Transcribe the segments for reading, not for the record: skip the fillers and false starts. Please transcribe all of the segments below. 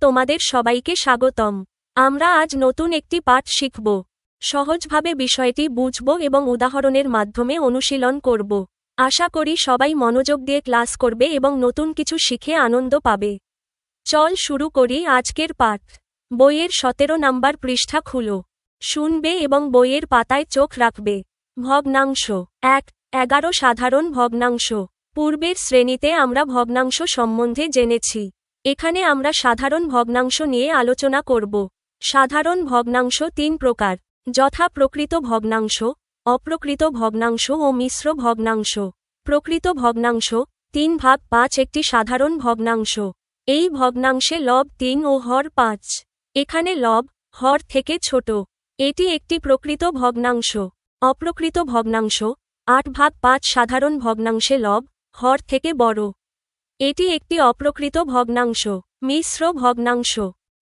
তোমাদের সবাইকে স্বাগতম। আমরা আজ নতুন একটি পাঠ শিখব। সহজভাবে বিষয়টি বুঝব এবং উদাহরণের মাধ্যমে অনুশীলন করব। আশা করি সবাই মনোযোগ দিয়ে ক্লাস করবে এবং নতুন কিছু শিখে আনন্দ পাবে। চল শুরু করি আজকের পাঠ। বইয়ের 17 নম্বর পৃষ্ঠা খুলো। শুনবে এবং বইয়ের পাতায় চোখ রাখবে। ভগ্নাংশ 1, 11 সাধারণ ভগ্নাংশ। পূর্বের শ্রেণীতে আমরা ভগ্নাংশ সম্বন্ধে জেনেছি। এখানে আমরা সাধারণ ভগ্নাংশ নিয়ে আলোচনা করব। সাধারণ ভগ্নাংশ 3 প্রকার, যথা প্রকৃত ভগ্নাংশ, অপ্রকৃত ভগ্নাংশ ও মিশ্র ভগ্নাংশ। প্রকৃত ভগ্নাংশ 3/5 একটি সাধারণ ভগ্নাংশ। এই ভগ্নাংশে লব 3 ও হর 5। এখানে লব হর থেকে ছোট। এটি একটি প্রকৃত ভগ্নাংশ। অপ্রকৃত ভগ্নাংশ 8/5 সাধারণ ভগ্নাংশে লব হর থেকে বড়। এটি একটি অপ্রকৃত ভগ্নাংশ। মিশ্র ভগ্নাংশ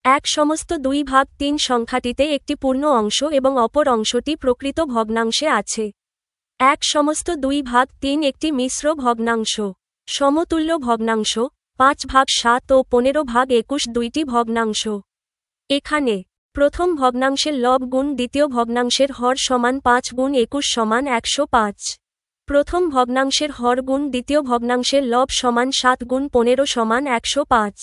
1/2/3 সংখ্যাটিতে একটি পূর্ণ অংশ এবং অপর অংশটি প্রকৃত ভগ্নাংশে আছে। 1/2/3 একটি মিশ্র ভগ্নাংশ। সমতুল্য ভগ্নাংশ 5/7 ও 15/21 দুইটি ভগ্নাংশ। এখানে প্রথম ভগ্নাংশের লব গুণ দ্বিতীয় ভগ্নাংশের হর সমান 5 গুণ 21 সমান 105। প্রথম ভগ্নাংশের হর গুণ দ্বিতীয় ভগ্নাংশের লব সমান 7 গুণ 15 সমান 105।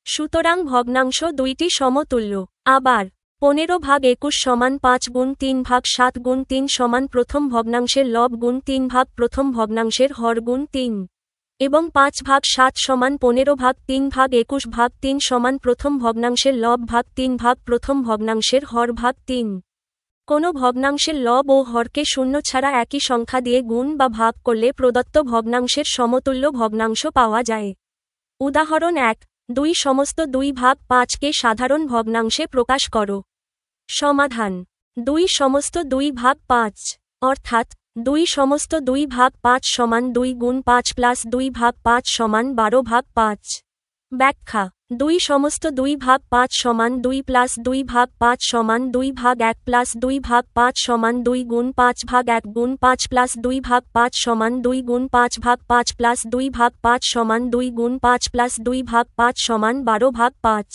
সুতরাং ভগ্নাংশ দুইটি সমতুল্য। আবার 15/21 সমান 5 গুণ 3/7 গুণ 3 সমান প্রথম ভগ্নাংশের লব গুণ 3 প্রথম ভগ্নাংশের হর গুণ 3 এবং 5/7 সমান 15/3/21/3 সমান প্রথম ভগ্নাংশের লব ভাগ 3 প্রথম ভগ্নাংশের হর ভাগ 3। কোনো ভগ্নাংশের লব ও হরকে শূন্য ছাড়া একই সংখ্যা দিয়ে গুণ বা ভাগ করলে প্রদত্ত ভগ্নাংশের সমতুল্য ভগ্নাংশ পাওয়া যায়। উদাহরণ 1, 2/5কে সাধারণ ভগ্নাংশে প্রকাশ করো। সমাধান 2/2/5 অর্থাৎ 2/2/5 সমান 2 গুণ 5 প্লাস 2/5 সমান 12/5। ব্যাখ্যা 2/2/5 সমান 2 প্লাস 2/5 সমান 2/1 প্লাস 2/5 সমান 2 গুণ 5/1 গুণ 5 প্লাস 2/5 সমান 2 গুণ 5/5 প্লাস 2/5 সমান 2 গুণ 5 প্লাস 2/5 সমান 12/5।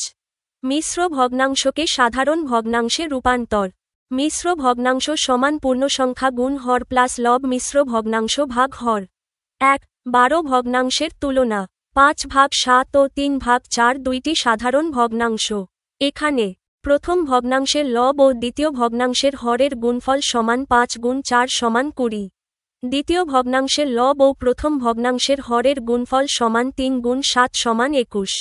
মিশ্র ভগ্নাংশকে সাধারণ ভগ্নাংশে রূপান্তর। মিশ্র ভগ্নাংশ সমান পূর্ণসংখ্যা গুণ হর প্লাস লব মিশ্র ভগ্নাংশ ভাগ হর। 1, 12 ভগ্নাংশের তুলনা। 5/7 ও 3/4 দুইটি সাধারণ ভগ্নাংশ। এখানে প্রথম ভগ্নাংশের লব ও দ্বিতীয় ভগ্নাংশের হরের গুণফল সমান 5 গুণ 4 সমান 20। দ্বিতীয় ভগ্নাংশের লব ও প্রথম ভগ্নাংশের হরের গুণফল সমান 3 গুণ 7 সমান 21।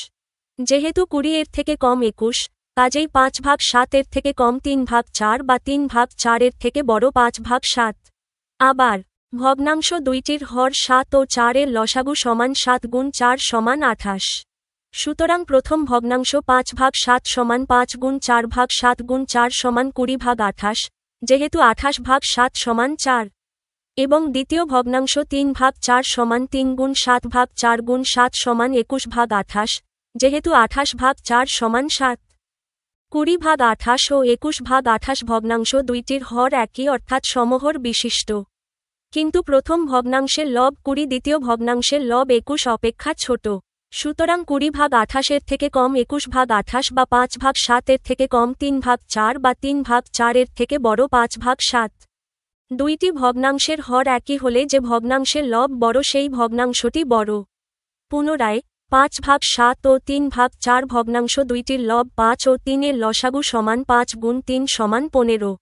যেহেতু 20 এর থেকে কম 21, কাজেই 5/7 এর থেকে কম 3/4 বা 3/4 এর থেকে বড় 5/7। আবার ভগ্নাংশ দুইটির হর 7 ও 4 এর লসাগু সমান 7 গুণ 4 সমান 28। সুতরাং প্রথম ভগ্নাংশ 5/7 সমান 5 গুণ 4/7 গুণ 4 সমান 20/28, যেহেতু 28/7 সমান 4। এবং দ্বিতীয় ভগ্নাংশ 3/4 সমান 3 গুণ 7/4 গুণ 7 সমান 21/28, যেহেতু 28/4 সমান 7। 20/28 ও 21/28 ভগ্নাংশ দুইটির হর একই অর্থাৎ সমহর বিশিষ্ট। কিন্তু প্রথম ভগ্নাংশের লব 20 দ্বিতীয় ভগ্নাংশের লব 21 অপেক্ষা ছোট। সুতরাং 20/28 এর থেকে কম 21/28 বা 5/7 এর থেকে কম 3/4 বা 3/4 এর থেকে বড় 5/7। দুইটি ভগ্নাংশের হর একই হলে যে ভগ্নাংশের লব বড় সেই ভগ্নাংশটি বড়। পুনরায় 5/7 ও 3/4 ভগ্নাংশ দুইটির লব 5 ও 3 এর লসাগু সমান 5 গুণ 3 সমান 15।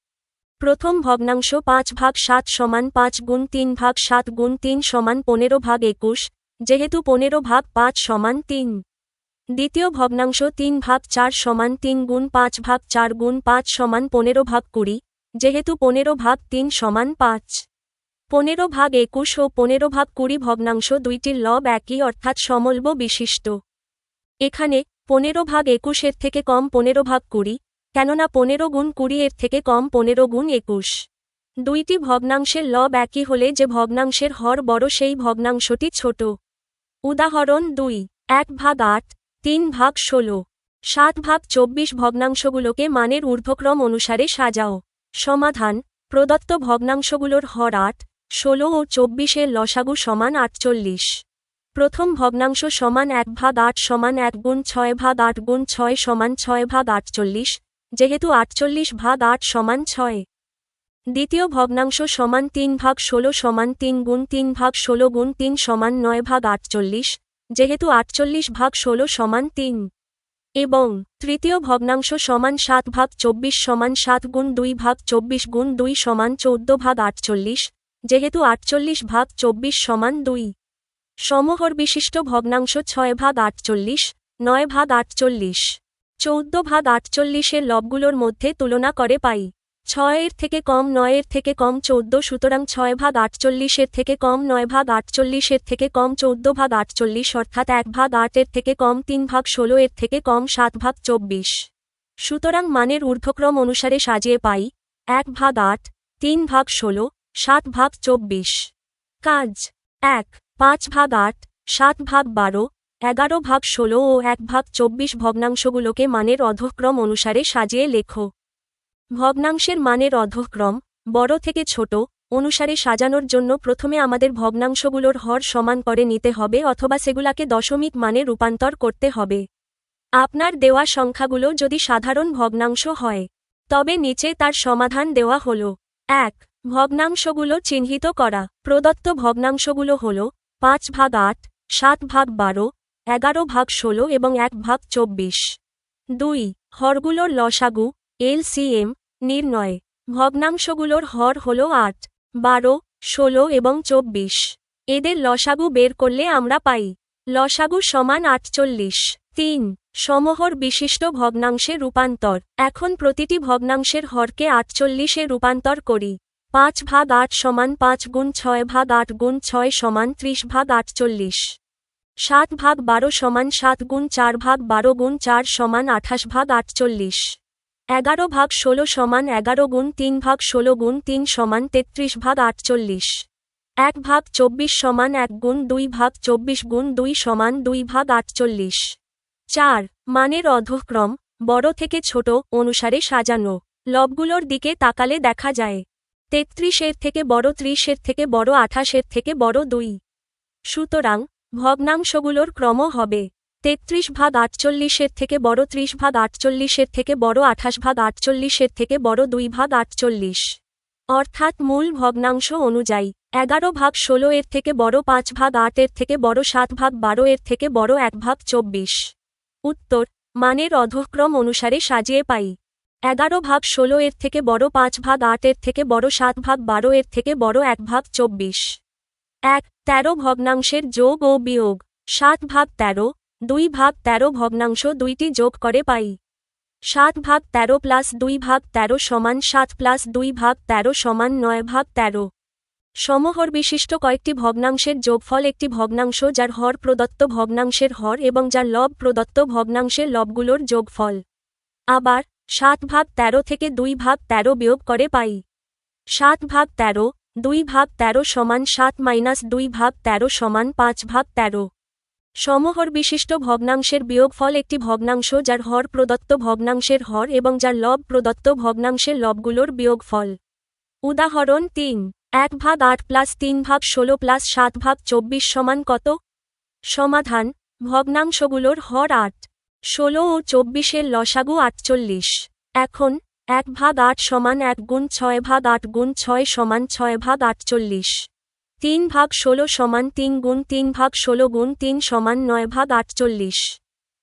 প্রথম ভগ্নাংশ 5/7 সমান 5 গুণ 3/7 গুণ 3 সমান 15/21, যেহেতু 15/5 সমান 3। দ্বিতীয় ভগ্নাংশ 3/4 সমান 3 গুণ 5/4 গুণ 5 সমান 15/20, যেহেতু 15/3 সমান 5। 15/21 ও 15/20 ভগ্নাংশ দুইটির লব একই অর্থাৎ সমলব বিশিষ্ট। এখানে 15/21 এর থেকে কম 15/20, কেননা 15 গুণ 20 এর থেকে কম 15 গুণ 21। দুইটি ভগ্নাংশের লব একই হলে যে ভগ্নাংশের হর বড় সেই ভগ্নাংশটি ছোট। উদাহরণ 2, 1/8, 3/16, 7/24 ভগ্নাংশগুলোকে মানের ঊর্ধ্বক্রম অনুসারে সাজাও। সমাধান প্রদত্ত ভগ্নাংশগুলোর হর 8, 16 ও 24 এর লসাগু সমান 48। প্রথম ভগ্নাংশ সমান 1/8 সমান 1 গুণ 6/8 গুণ 6 সমান 6/48, যেহেতু 48/8 সমান 6। দ্বিতীয় ভগ্নাংশ সমান 3/16 সমান 3 গুণ 3/16 গুণ 3 সমান 9/48, যেহেতু 48/16 সমান 3। এবং তৃতীয় ভগ্নাংশ সমান 7/24 সমান 7 গুণ 2/24 গুণ 2 সমান 14/48, যেহেতু 48/24 সমান 2। সমহর বিশিষ্ট ভগ্নাংশ 6/48, 9/48, 14/48 এর লবগুলোর মধ্যে তুলনা করে পাই 6 এর থেকে কম 9 এর থেকে কম 14, সুতরাং 6/48 এর থেকে কম 9/48 এর থেকে কম 14/48, অর্থাৎ 1/8 এর থেকে কম 3/16 এর থেকে কম 7/24। সুতরাং মানের ঊর্ধ্বক্রম অনুসারে সাজিয়ে পাই 1/8, 3/16, 7/24। কাজ 1. 5/8, 7/12, 11/16 ও 1/24 ভগ্নাংশগুলোকে মানের অধঃক্রম অনুসারে সাজিয়ে লেখো। ভগ্নাংশের মানের অধঃক্রম বড় থেকে ছোট অনুসারে সাজানোর জন্য প্রথমে আমাদের ভগ্নাংশগুলোর হর সমান করে নিতে হবে অথবা সেগুলাকে দশমিক মানে রূপান্তর করতে হবে। আপনার দেওয়া সংখ্যাগুলো যদি সাধারণ ভগ্নাংশ হয় তবে নিচে তার সমাধান দেওয়া হল। 1. ভগ্নাংশগুলো চিহ্নিত করা। প্রদত্ত ভগ্নাংশগুলো হল 5/8, 7/12, 11/16 এবং 1/24। 2. হরগুলোর লসাগু এলসিএম নির্ণয়। ভগ্নাংশগুলোর হর হল 8, 12, 16 এবং 24। এদের লসাগু বের করলে আমরা পাই লসাগু সমান 48। 3. সমহর বিশিষ্ট ভগ্নাংশে রূপান্তর। এখন প্রতিটি ভগ্নাংশের হরকে 48 এ রূপান্তর করি। 5/8 সমান 5 গুণ 6/8 গুণ 6 সমান 30/48। 7/12 সমান 7 গুণ 4/12 গুণ 4 সমান 28/48। 11/16 সমান 11 গুণ 3/16 গুণ 3 সমান 33/48। 1/24 সমান 1 গুণ 2/24 গুণ 2 সমান 2/48। 4. মানের অধঃক্রম বড় থেকে ছোট অনুসারে সাজানো। লবগুলোর দিকে তাকালে দেখা যায় 33 এর থেকে বড় 30 এর থেকে বড় 28 এর থেকে বড় 2। সুতরাং ভগ্নাংশগুলোর ক্রম হবে 33/48 এর থেকে বড় 30/48 এর থেকে বড় 28/48 এর থেকে বড় 2/48। অর্থাৎ মূল ভগ্নাংশ অনুযায়ী 11/16 এর থেকে বড় 5/8 এর থেকে বড় 7/12 এর থেকে বড় 1/24। উত্তর মানের অধঃক্রম অনুসারে সাজিয়ে পাই 11/16 এর থেকে বড় 5/8 এর থেকে বড় 7/12 এর থেকে বড় 1/24। 1. 13 ভগ্নাংশের যোগ ও বিয়োগ। 7/13, 2/13 ভগ্নাংশ দুইটি যোগ করে পাই 7/13 প্লাস 2/13 সমান 7 প্লাস 2/13 সমান 9/13। সমহর বিশিষ্ট কয়েকটি ভগ্নাংশের যোগফল একটি ভগ্নাংশ যার হর প্রদত্ত ভগ্নাংশের হর এবং যার লব প্রদত্ত ভগ্নাংশের লবগুলোর যোগফল। আবার 7/13 থেকে 2/13 বিয়োগ করে পাই 7/13, 2/13 সমান 7 মাইনাস 2/13 সমান 5/13। সমহর বিশিষ্ট ভগ্নাংশের বিয়োগফল একটি ভগ্নাংশ যার হর প্রদত্ত ভগ্নাংশের হর এবং যার লব প্রদত্ত ভগ্নাংশের লবগুলোর বিয়োগফল। উদাহরণ 3. 1/8 প্লাস 3/16 প্লাস 7/24 সমান কত? সমাধান ভগ্নাংশগুলোর হর 8, 16 ও 24 এর লসাগু 48। এখন 1/8 সমান 1 গুণ 6/8 গুণ 6 সমান 6/48। 3/16 সমান 3 গুণ 3/16 গুণ 3 সমান 9/48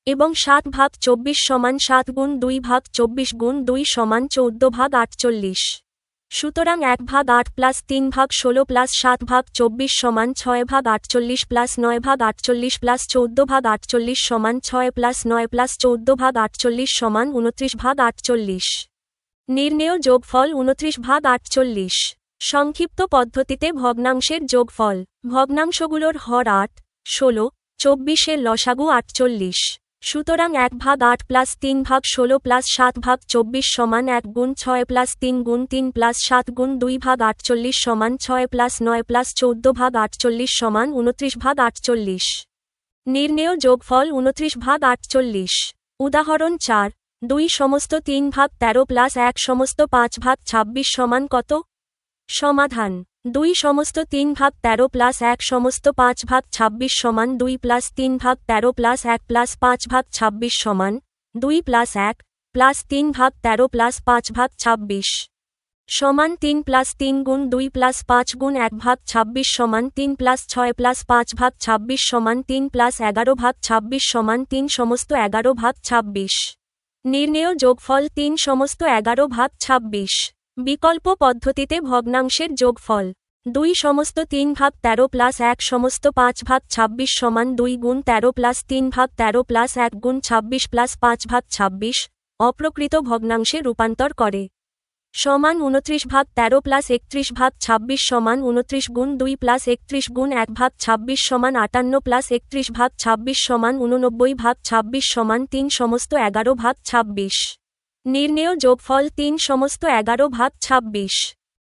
এবং 7/24 সমান 7 গুণ 2/24 গুণ 2 সমান 14/48। সুতরাং 1/8 প্লাস 3/16 প্লাস 7/24 সমান 6/48 প্লাস 9/48 প্লাস 14/48 সমান 6 প্লাস 9 প্লাস 14/48 সমান 29/48। নির্ণেয় যোগফল 29/48। সংক্ষিপ্ত পদ্ধতিতে ভগ্নাংশের যোগফল। ভগ্নাংশগুলোর হর 8, 16, 24 এর লসাগু 48। সুতরাং 1/8 প্লাস 3/16 প্লাস 7/24 সমান 1 গুণ 6 প্লাস 3 গুণ 3 প্লাস 7 গুণ 2/48 সমান 6 প্লাস 9 প্লাস 14/48 সমান 29/48। নির্ণেয় যোগফল 29/48। উদাহরণ 4. 2 সমস্ত 3/13 প্লাস 1 সমস্ত 5/26 সমান কত? সমাধান 2 সমস্ত 3 ভাগ 13 প্লাস 1 সমস্ত 5 ভাগ 26 সমান 2 প্লাস 3 ভাগ 13 প্লাস 1 প্লাস 5 ভাগ 26 সমান 2 প্লাস 1 প্লাস 3 ভাগ 13 প্লাস 5 ভাগ 26 সমান 3 প্লাস 3 গুণ 2 প্লাস 5 গুণ 1 ভাগ 26 সমান 3 প্লাস 6 প্লাস 5 ভাগ 26 সমান 3 প্লাস 11 ভাগ 26 সমান 3 সমস্ত 11 ভাগ 26। নির্ণেয় যোগফল 3 সমস্ত 11 ভাগ 26। বিকল্প পদ্ধতিতে ভগ্নাংশের যোগফল 2 সমস্ত 3 ভাগ 13 প্লাস 1 সমস্ত 5 ভাগ 26 সমান 2 গুণ 13 প্লাস 3 ভাগ 13 প্লাস 1 গুণ 26 প্লাস 5 ভাগ 26 অপ্রকৃত ভগ্নাংশে রূপান্তর করে সমান 29 ভাগ 13 প্লাস 31 ভাগ 26 সমান 29 গুণ 2 প্লাস 31 গুণ 1 ভাগ 26 সমান 58 প্লাস 31 ভাগ 26 সমান 89 ভাগ 26 সমান 3 সমস্ত 11 ভাগ 26। নির্ণেয় যোগফল 3 সমস্ত 11 ভাগ 26।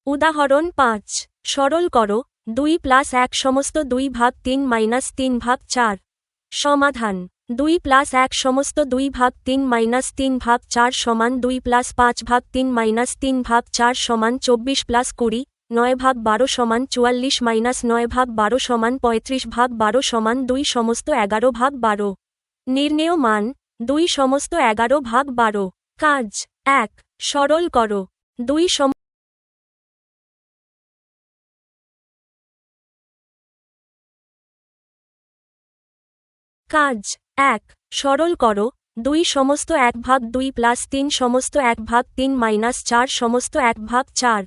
উদাহরণ 5 সরল করো 2 প্লাস 1 সমস্ত 2 ভাগ 3 মাইনাস 3 ভাগ 4। সমাধান 2 প্লাস 1 সমস্ত 2 ভাগ 3 মাইনাস 3 ভাগ 4 সমান 2 প্লাস 5 ভাগ 3 মাইনাস 3 ভাগ 4 সমান 24 প্লাস 20, 9 ভাগ 12 সমান 44 মাইনাস 9 ভাগ 12 সমান 35 ভাগ 12 সমান 2 সমস্ত 11 ভাগ 12। নির্ণেয় মান 2 সমস্ত 11 ভাগ 12। কাজ 1 সরল করো 2 কাজ 1 সরল করো 2 সমস্ত 1 ভাগ 2 প্লাস 3 সমস্ত 1 ভাগ 3 মাইনাস 4 সমস্ত 1 ভাগ 4।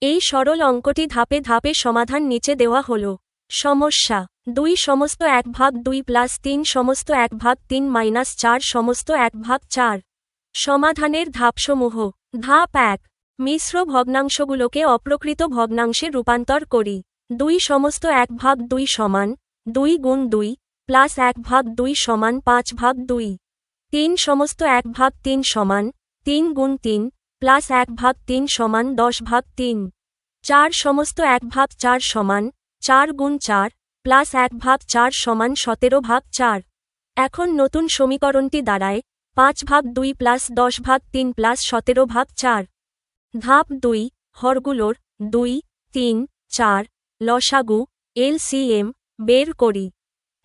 এই সরল অঙ্কটি ধাপে ধাপে সমাধান নিচে দেওয়া হল। সমস্যা 2 সমস্ত 1 ভাগ 2 প্লাস 3 সমস্ত 1 ভাগ 3 মাইনাস 4 সমস্ত 1 ভাগ 4। সমাধানের ধাপসমূহ। ধাপ 1 মিশ্র ভগ্নাংশগুলোকে অপ্রকৃত ভগ্নাংশে রূপান্তর করি। 2 সমস্ত 1 ভাগ 2 সমান 2 গুণ 2 প্লাস 1 ভাগ 2 সমান 5 ভাগ 2। 3 সমস্ত 1 ভাগ 3 সমান 3 গুণ 3 প্লাস 1 ভাগ 3 সমান 10 ভাগ 3। 4 সমস্ত 1 ভাগ 4 সমান 4 গুণ 4 প্লাস 1 ভাগ 4 সমান 17 ভাগ 4। এখন নতুন সমীকরণটি দাঁড়ায় 5 ভাগ 2 প্লাস 10 ভাগ 3 প্লাস 17 ভাগ 4। ধাপ 2 হরগুলোর 2, 3, 4 লসাগু এলসিএম বের করি।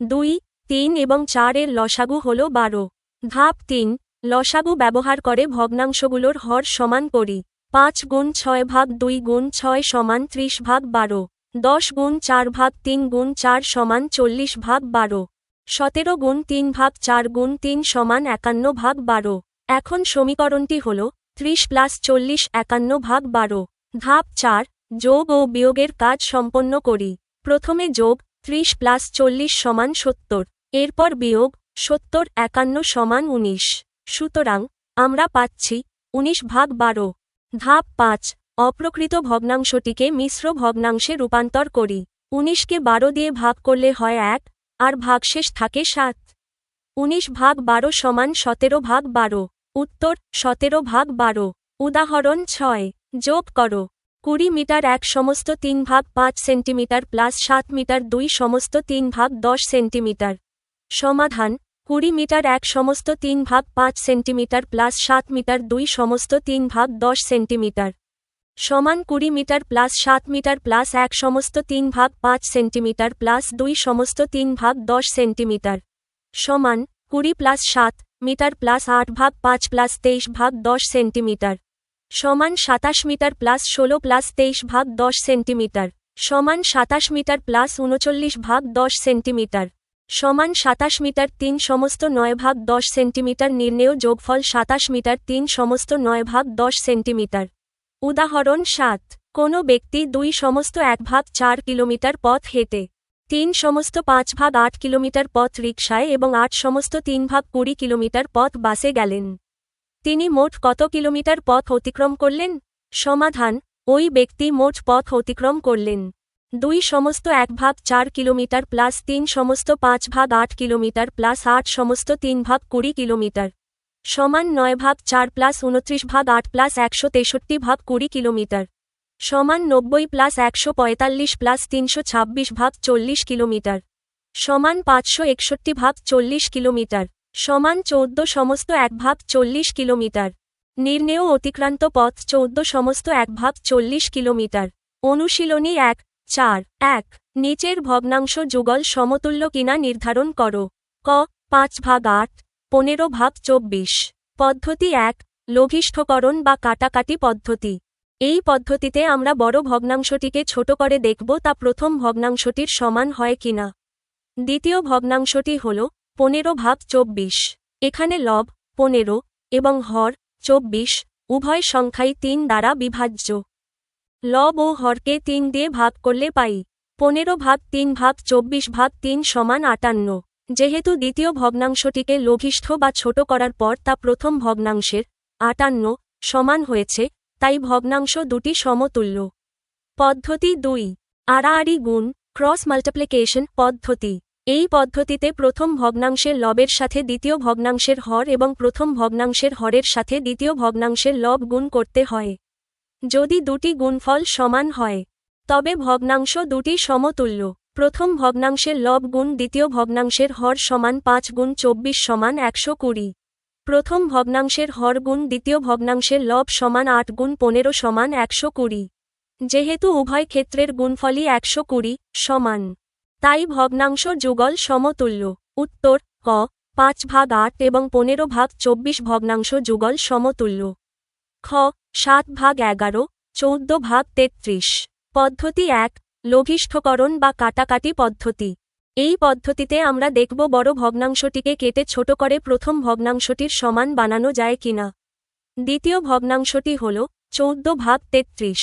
2, 3 এবং 4 এর লসাগু হল 12। ধাপ 3 লসাগু ব্যবহার করে ভগ্নাংশগুলোর হর সমান করি। 5 গুণ 6 ভাগ 2 গুণ 6 সমান 30 ভাগ 12। 10 গুণ 4 ভাগ 3 গুণ 4 সমান 40 ভাগ 12। 17 গুণ 3 ভাগ 4 গুণ 3 সমান 51 ভাগ 12। এখন সমীকরণটি হল 30 প্লাস 40 51 ভাগ 12। ধাপ 4 যোগ ও বিয়োগের কাজ সম্পন্ন করি। প্রথমে যোগ 30 প্লাস 40 সমান 70, এরপর বিয়োগ 70 51 সমান 19। সুতরাং আমরা পাচ্ছি 19 ভাগ 12। ধাপ 5 অপ্রকৃত ভগ্নাংশটিকে মিশ্র ভগ্নাংশে রূপান্তর করি। 19কে 12 দিয়ে ভাগ করলে হয় 1 আর ভাগশেষ থাকে 7। 19 ভাগ 12 সমান 17 ভাগ 12। উত্তর 17 ভাগ 12। উদাহরণ 6 যোগ করো 20 মিটার 1 সমস্ত 3 ভাগ 5 সেন্টিমিটার প্লাস 7 মিটার 2 সমস্ত 3 ভাগ 10 সেন্টিমিটার। সমাধান 20 মিটার 1 সমস্ত 3 ভাগ 5 সেন্টিমিটার প্লাস 7 মিটার 2 সমস্ত 3 ভাগ 10 সেন্টিমিটার সমান 20 মিটার প্লাস 7 মিটার প্লাস 1 সমস্ত 3 ভাগ 5 সেন্টিমিটার প্লাস 2 সমস্ত 3 ভাগ 10 সেন্টিমিটার সমান 20 প্লাস 7 মিটার প্লাস 8 ভাগ 5 প্লাস 23 ভাগ 10 সেন্টিমিটার সমান 27 মিটার প্লাস 16 প্লাস 23 ভাগ 10 সেন্টিমিটার সমান 27 মিটার প্লাস 39 ভাগ 10 সেন্টিমিটার সমান 27 মিটার 3 সমস্ত 9 ভাগ 10 সেন্টিমিটার। নির্ণেয় যোগফল 27 মিটার 3 সমস্ত 9 ভাগ 10 সেন্টিমিটার। উদাহরণ 7 কোনো ব্যক্তি 2 সমস্ত 1 ভাগ 4 কিলোমিটার পথ হেঁটে 3 সমস্ত 5 ভাগ 8 কিলোমিটার পথ রিকশায় এবং 8 সমস্ত 3 ভাগ 20 কিলোমিটার পথ বাসে গেলেন। তিনি মোট কত কিলোমিটার পথ অতিক্রম করলেন? সমাধান ওই ব্যক্তি মোট পথ অতিক্রম করলেন 2 সমস্ত 1 ভাগ 4 কিলোমিটার প্লাস 3 সমস্ত 5 ভাগ 8 কিলোমিটার প্লাস 8 সমস্ত 3 ভাগ 20 কিলোমিটার সমান 9 ভাগ 4 প্লাস 29 ভাগ 8 প্লাস 163 ভাগ 20 কিলোমিটার সমান 90 প্লাস 145 প্লাস 326 ভাগ 40 কিলোমিটার সমান 561 ভাগ 40 কিলোমিটার সমান 14 সমস্ত 1 ভাগ 40 কিলোমিটার। নির্ণেয় অতিক্রান্ত পথ 14 সমস্ত 1 ভাগ 40 কিলোমিটার। অনুশীলনী 1-4 নিচের ভগ্নাংশ যুগল সমতুল্য কিনা নির্ধারণ করো। ক 5/8, 15/24। পদ্ধতি 1, লঘিষ্ঠকরণ বা কাটাকাটি পদ্ধতি। এই পদ্ধতিতে আমরা বড় ভগ্নাংশটিকে ছোট করে দেখব তা প্রথম ভগ্নাংশটির সমান হয় কিনা। দ্বিতীয় ভগ্নাংশটি হল 15/24। এখানে লব 15 এবং হর 24 উভয় সংখ্যাই 3 দ্বারা বিভাজ্য। লব ও হরকে 3 দিয়ে ভাগ করলে পাই 15/3/24/3 সমান 58। যেহেতু দ্বিতীয় ভগ্নাংশটিকে লঘিষ্ঠ বা ছোট করার পর তা প্রথম ভগ্নাংশের 58 সমান হয়েছে, তাই ভগ্নাংশ দুটি সমতুল্য। পদ্ধতি 2, আড়াআড়ি গুণ ক্রস মাল্টিপ্লিকেশন পদ্ধতি। এই পদ্ধতিতে প্রথম ভগ্নাংশের লবের সাথে দ্বিতীয় ভগ্নাংশের হর এবং প্রথম ভগ্নাংশের হরের সাথে দ্বিতীয় ভগ্নাংশের লব গুণ করতে হয়। যদি দুটি গুণফল সমান হয়, তবে ভগ্নাংশ দুটি সমতুল্য। প্রথম ভগ্নাংশের লব গুণ দ্বিতীয় ভগ্নাংশের হর সমান 5×24 সমান 120। প্রথম ভগ্নাংশের হর গুণ দ্বিতীয় ভগ্নাংশের লব সমান 8×15 সমান 120। যেহেতু উভয় ক্ষেত্রের গুণফলই 120 সমান, তাই ভগ্নাংশ যুগল সমতুল্য। উত্তর ক 5/8 এবং 15/24 ভগ্নাংশ যুগল সমতুল্য। খ 7/11, 14/33। পদ্ধতি 1, লঘিষ্ঠকরণ বা কাটাকাটি পদ্ধতি। এই পদ্ধতিতে আমরা দেখব বড় ভগ্নাংশটিকে কেটে ছোট করে প্রথম ভগ্নাংশটির সমান বানানো যায় কিনা। দ্বিতীয় ভগ্নাংশটি হল 14/33।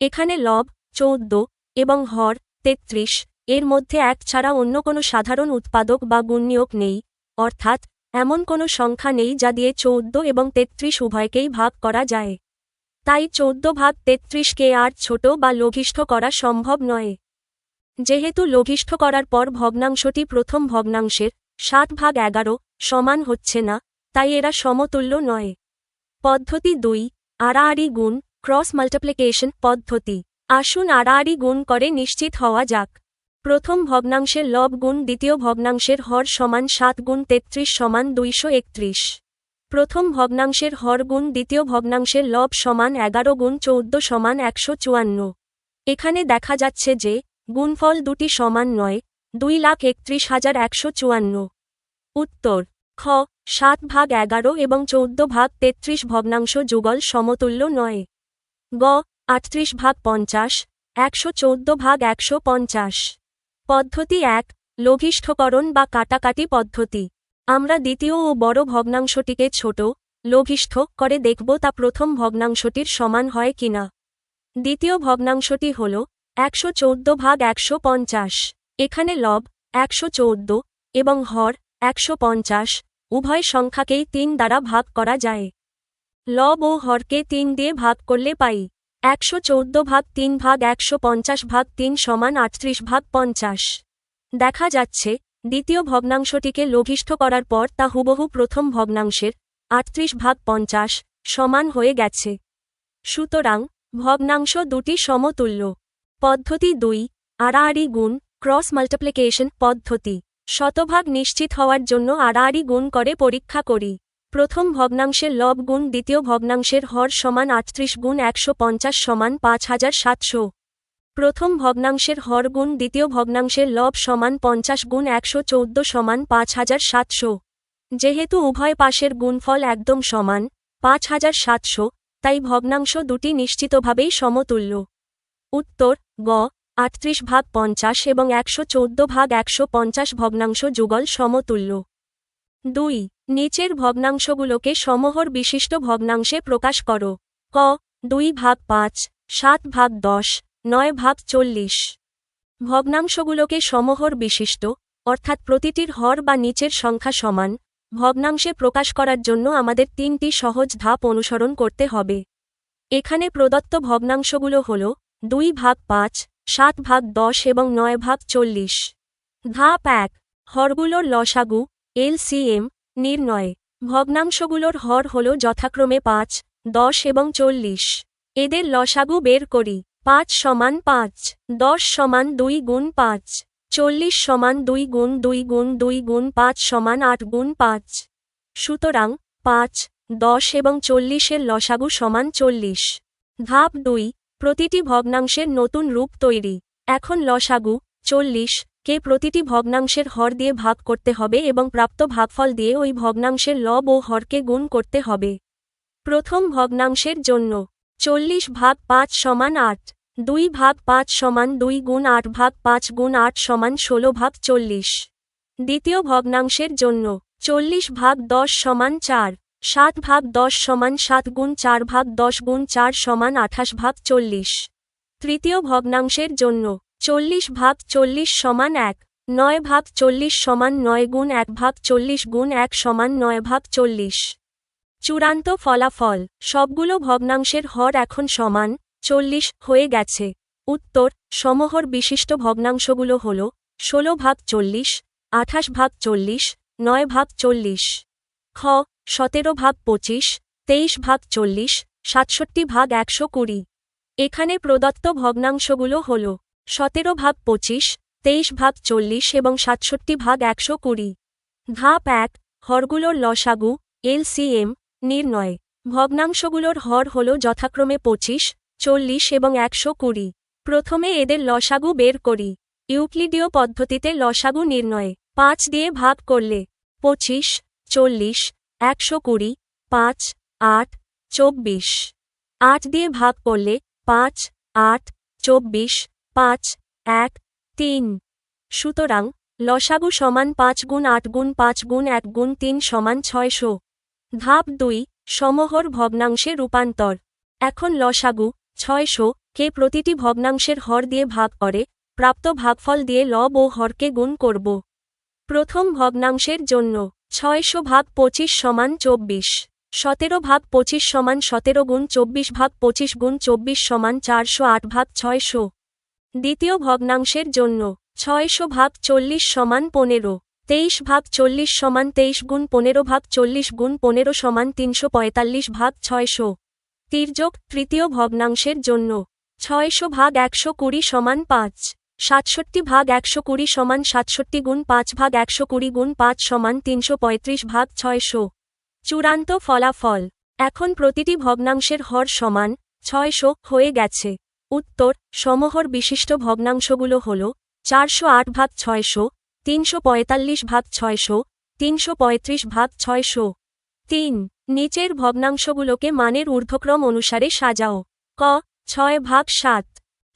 এখানে লব 14 এবং হর 33 এর মধ্যে 1 ছাড়া অন্য কোনো সাধারণ উৎপাদক বা গুণনীয়ক নেই, অর্থাৎ এমন কোনো সংখ্যা নেই যা দিয়ে 14 এবং 33 উভয়কেই ভাগ করা যায়। তাই 14/33কে আর ছোট বা লঘিষ্ঠ করা সম্ভব নয়। যেহেতু লঘিষ্ঠ করার পর ভগ্নাংশটি প্রথম ভগ্নাংশের 7/11 সমান হচ্ছে না, তাই এরা সমতুল্য নয়। পদ্ধতি 2, আড়াআড়ি গুণ ক্রস মাল্টিপ্লিকেশন পদ্ধতি। আসুন আড়াআড়ি গুণ করে নিশ্চিত হওয়া যাক। প্রথম ভগ্নাংশের লব গুণ দ্বিতীয় ভগ্নাংশের হর সমান 7×33 সমান 231। প্রথম ভগ্নাংশের হর গুণ দ্বিতীয় ভগ্নাংশের লব সমান 11×14 সমান 154। এখানে দেখা যাচ্ছে যে গুণফল দুটি সমান নয়, 2,31,154। উত্তর খ 7/11 এবং 14/33 ভগ্নাংশ যুগল সমতুল্য নয়। গ 38/50, 114/150। পদ্ধতি 1, লঘিষ্ঠকরণ বা কাটাকাটি পদ্ধতি। আমরা দ্বিতীয় ও বড় ভগ্নাংশটিকে ছোট, লঘিষ্ঠ করে দেখব তা প্রথম ভগ্নাংশটির সমান হয় কিনা। দ্বিতীয় ভগ্নাংশটি হল 114/150। এখানে লব 114 এবং হর 150 উভয় সংখ্যাকেই 3 দ্বারা ভাগ করা যায়। লব ও হরকে 3 দিয়ে ভাগ করলে পাই 114/3/150/3 সমান 38/50। দেখা যাচ্ছে দ্বিতীয় ভগ্নাংশটিকে লঘিষ্ঠ করার পর তা হুবহু প্রথম ভগ্নাংশের 38/50 সমান হয়ে গেছে। সুতরাং ভগ্নাংশ দুটি সমতুল্য। পদ্ধতি 2, আড়াআড়ি গুণ ক্রস মাল্টিপ্লিকেশন পদ্ধতি। শতভাগ নিশ্চিত হওয়ার জন্য আড়াআড়ি গুণ করে পরীক্ষা করি। প্রথম ভগ্নাংশের লব গুণ দ্বিতীয় ভগ্নাংশের হর সমান 38×150 সমান 5700। প্রথম ভগ্নাংশের হর গুণ দ্বিতীয় ভগ্নাংশের লব সমান 50×114 সমান 5700। যেহেতু উভয় পাশের গুণফল একদম সমান 5700, তাই ভগ্নাংশ দুটি নিশ্চিতভাবেই সমতুল্য। উত্তর গ 38/50 এবং 114/150 ভগ্নাংশ যুগল সমতুল্য। 2, নিচের ভগ্নাংশগুলোকে সমহর বিশিষ্ট ভগ্নাংশে প্রকাশ করো। ক 2/5, 7/10, 9/40। ভগ্নাংশগুলোকে সমহর বিশিষ্ট, অর্থাৎ প্রতিটির হর বা নিচের সংখ্যা সমান, ভগ্নাংশে প্রকাশ করার জন্য আমাদের 3টি সহজ ধাপ অনুসরণ করতে হবে। এখানে প্রদত্ত ভগ্নাংশগুলো হল 2/5, 7/10 এবং 9/40। ধাপ 1, হরগুলোর লসাগু এলসিএম নির্ণয়। ভগ্নাংশগুলোর হর হল যথাক্রমে 5, 10 এবং 40। এদের লসাগু বের করি। 5 সমান 5, 10 সমান 2×5, 40 সমান 2×2×2×5 সমান 8×5। সুতরাং 5, 10 এবং 40 এর লসাগু সমান 40। ধাপ 2, প্রতিটি ভগ্নাংশের নতুন রূপ তৈরি। এখন লসাগু 40 কে প্রতিটি ভগ্নাংশের হর দিয়ে ভাগ করতে হবে এবং প্রাপ্ত ভাগফল দিয়ে ওই ভগ্নাংশের লব ও হরকে গুণ করতে হবে। প্রথম ভগ্নাংশের জন্য 40 ভাগ 5 সমান 8, 2 ভাগ 5 সমান 2 গুণ 8 ভাগ 5 গুণ 8 সমান 16 ভাগ 40। দ্বিতীয় ভগ্নাংশের জন্য 40 ভাগ 10 সমান 4, 7 ভাগ 10 সমান 7 গুণ 4 ভাগ 10 গুণ 4 সমান 28 ভাগ 40। তৃতীয় ভগ্নাংশের জন্য 40 ভাগ 40 সমান 1, 9 ভাগ 40 সমান 9 গুণ 1 ভাগ 40 গুণ 1 সমান 9 ভাগ 40। চূড়ান্ত ফলাফল, সবগুলো ভগ্নাংশের হর এখন সমান 40 হয়ে গেছে। উত্তর, সমহর বিশিষ্ট ভগ্নাংশগুলো হল 16 ভাগ 40, 28 ভাগ 40, 9 ভাগ 40। খ, 17 ভাগ 25, 23 ভাগ 40, 67 ভাগ 120। এখানে প্রদত্ত ভগ্নাংশগুলো হল 17 ভাগ 25, 23 ভাগ 40 এবং 67 ভাগ 120। ধাপ 1, হরগুলোর লসাগু এলসিএম নির্ণয়। ভগ্নাংশগুলোর হর হল যথাক্রমে 25, 40 এবং 120। প্রথমে এদের লসাগু বের করি। ইউক্লিডীয় পদ্ধতিতে লসাগু নির্ণয়। 5 দিয়ে ভাগ করলে 25, 40, 120, 5, 8, 24। 8 দিয়ে ভাগ করলে 5, 8, 24, 5, 1, 3। সুতরাং লসাগু সমান 5 গুণ 8 গুণ 5 গুণ 1 গুণ 3 সমান 600। ধাপ 2, সমহর ভগ্নাংশে রূপান্তর। এখন লসাগু 600 কে প্রতিটি ভগ্নাংশের হর দিয়ে ভাগ করে প্রাপ্ত ভাগফল দিয়ে লব ও হরকে গুণ করব। প্রথম ভগ্নাংশের জন্য 600 ভাগ 25 সমান 24, 17 ভাগ 25 সমান 17 গুণ 24 ভাগ 25 গুণ 24 সমান 408 ভাগ 600। দ্বিতীয় ভগ্নাংশের জন্য 600 ভাগ 40 সমান 15, 23 ভাগ 40 সমান 23 গুণ 15 ভাগ 40 গুণ 15 সমান 345 ভাগ 600। তির্যক তৃতীয় ভগ্নাংশের জন্য 600 ভাগ 120 সমান 5, 67 ভাগ 120 সমান 67 গুণ 5 ভাগ 120 গুণ 5 সমান 335 ভাগ 600। চূড়ান্ত ফলাফল, এখন প্রতিটি ভগ্নাংশের হর সমান 600 হয়ে গেছে। উত্তর, সমহর বিশিষ্ট ভগ্নাংশগুলো হল 408 ভাগ 600, 345 ভাগ 600, 335 ভাগ 600। 3. নিচের ভগ্নাংশগুলোকে মানের ঊর্ধ্বক্রম অনুসারে সাজাও। ক, 6 ভাগ 7,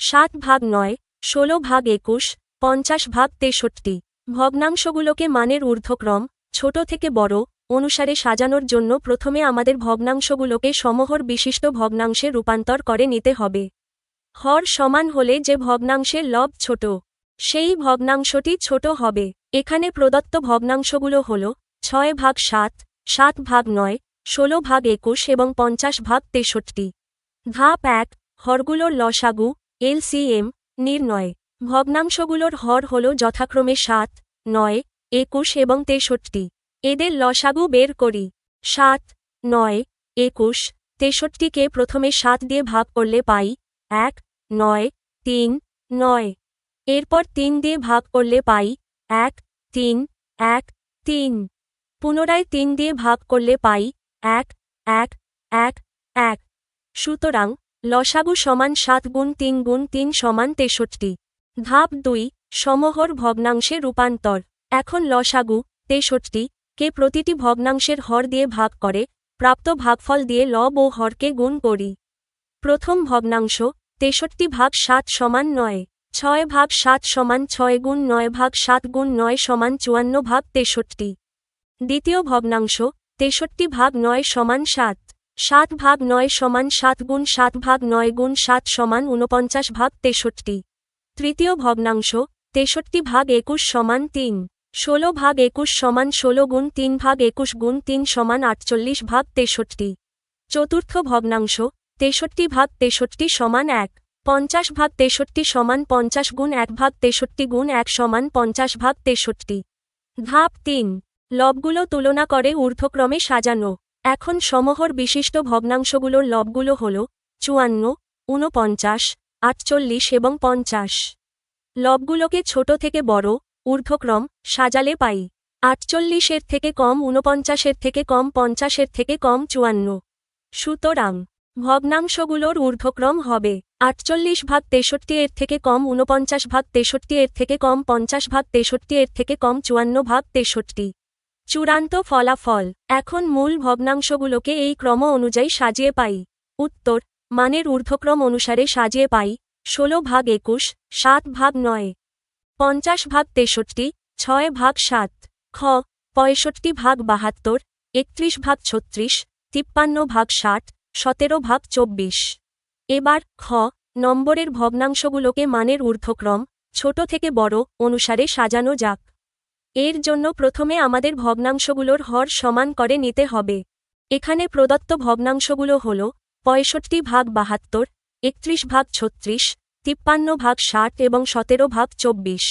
7 ভাগ 9, 16 ভাগ 21, 50 ভাগ 63। ভগ্নাংশগুলোকে মানের ঊর্ধ্বক্রম ছোট থেকে বড় অনুসারে সাজানোর জন্য প্রথমে আমাদের ভগ্নাংশগুলোকে সমহর বিশিষ্ট ভগ্নাংশে রূপান্তর করে নিতে হবে। হর সমান হলে যে ভগ্নাংশের লব ছোট, সেই ভগ্নাংশটি ছোট হবে। এখানে প্রদত্ত ভগ্নাংশগুলো হল 6 ভাগ 7, 7 ভাগ 9, 16 ভাগ 21 এবং 50 ভাগ 63। ধাপ 1, হরগুলোর লসাগু এলসিএম নির্ণয়। ভগ্নাংশগুলোর হর হল যথাক্রমে 7, 9, 21 এবং 63। এদের লসাগু বের করি। 7, 9, 21, 63কে প্রথমে 7 দিয়ে ভাগ করলে পাই 1, 9, 3, 9। এরপর 3 দিয়ে ভাগ করলে পাই 1, 3, 1, 3। পুনরায় 3 দিয়ে ভাগ করলে পাই 1, 1, 1, 1। সুতরাং লসাগু সমান 7 গুণ 3 গুণ 3 সমান 63। ধাপ 2, সমহর ভগ্নাংশে রূপান্তর। এখন লসাগু 63 কে প্রতিটি ভগ্নাংশের হর দিয়ে ভাগ করে প্রাপ্ত ভাগফল দিয়ে লব ও হরকে গুণ করি। প্রথম ভগ্নাংশ 63 ভাগ 7 সমান 9, 6 ভাগ 7 সমান 6 গুণ 9 ভাগ 7 গুণ 9 সমান 54 ভাগ 63। দ্বিতীয় ভগ্নাংশ 63 ভাগ 9 সমান 7, 7 ভাগ 9 সমান 7 গুণ 7 ভাগ 9 গুণ 7 সমান 49 ভাগ 63। তৃতীয় ভগ্নাংশ 63 ভাগ 21 সমান 3, 16 ভাগ 21 সমান 16 গুণ 3 ভাগ 21 গুণ 3 সমান 48 ভাগ 63। চতুর্থ ভগ্নাংশ 63 ভাগ 63 সমান 1, 50 ভাগ 63 সমান 50 গুণ 1 ভাগ 63 গুণ 1 সমান 50 ভাগ 63। ধাপ 3, লবগুলো তুলনা করে ঊর্ধ্বক্রমে সাজানো। এখন সমহর বিশিষ্ট ভগ্নাংশগুলোর লবগুলো হল 54, 49, 48 এবং 50। লবগুলোকে ছোট থেকে বড় ঊর্ধ্বক্রম সাজালে পাই 48 এর থেকে কম 49 এর থেকে কম 50 এর থেকে কম 54। সুতরাং ভগ্নাংশগুলোর ঊর্ধ্বক্রম হবে 48/63 এর থেকে কম 49/63 এর থেকে কম 50/63 এর থেকে কম 54/63। চূড়ান্ত ফলাফল। এখন মূল ভগ্নাংশগুলোকে এই ক্রম অনুযায়ী সাজিয়ে পাই। উত্তর: মানের ঊর্ধ্বক্রম অনুসারে সাজিয়ে পাই 16/21, 7/9, 50/63, 6/7, খ 65/72, 31/36, 53/60, 17/24। এবার খ নম্বরের ভগ্নাংশগুলোকে মানের ঊর্ধ্বক্রম ছোট থেকে বড় অনুসারে সাজানো যাক। এর জন্য প্রথমে আমাদের ভগ্নাংশগুলোর হর সমান করে নিতে হবে। এখানে প্রদত্ত ভগ্নাংশগুলো হল 65/72, 31/36, 53/60 এবং 17/24।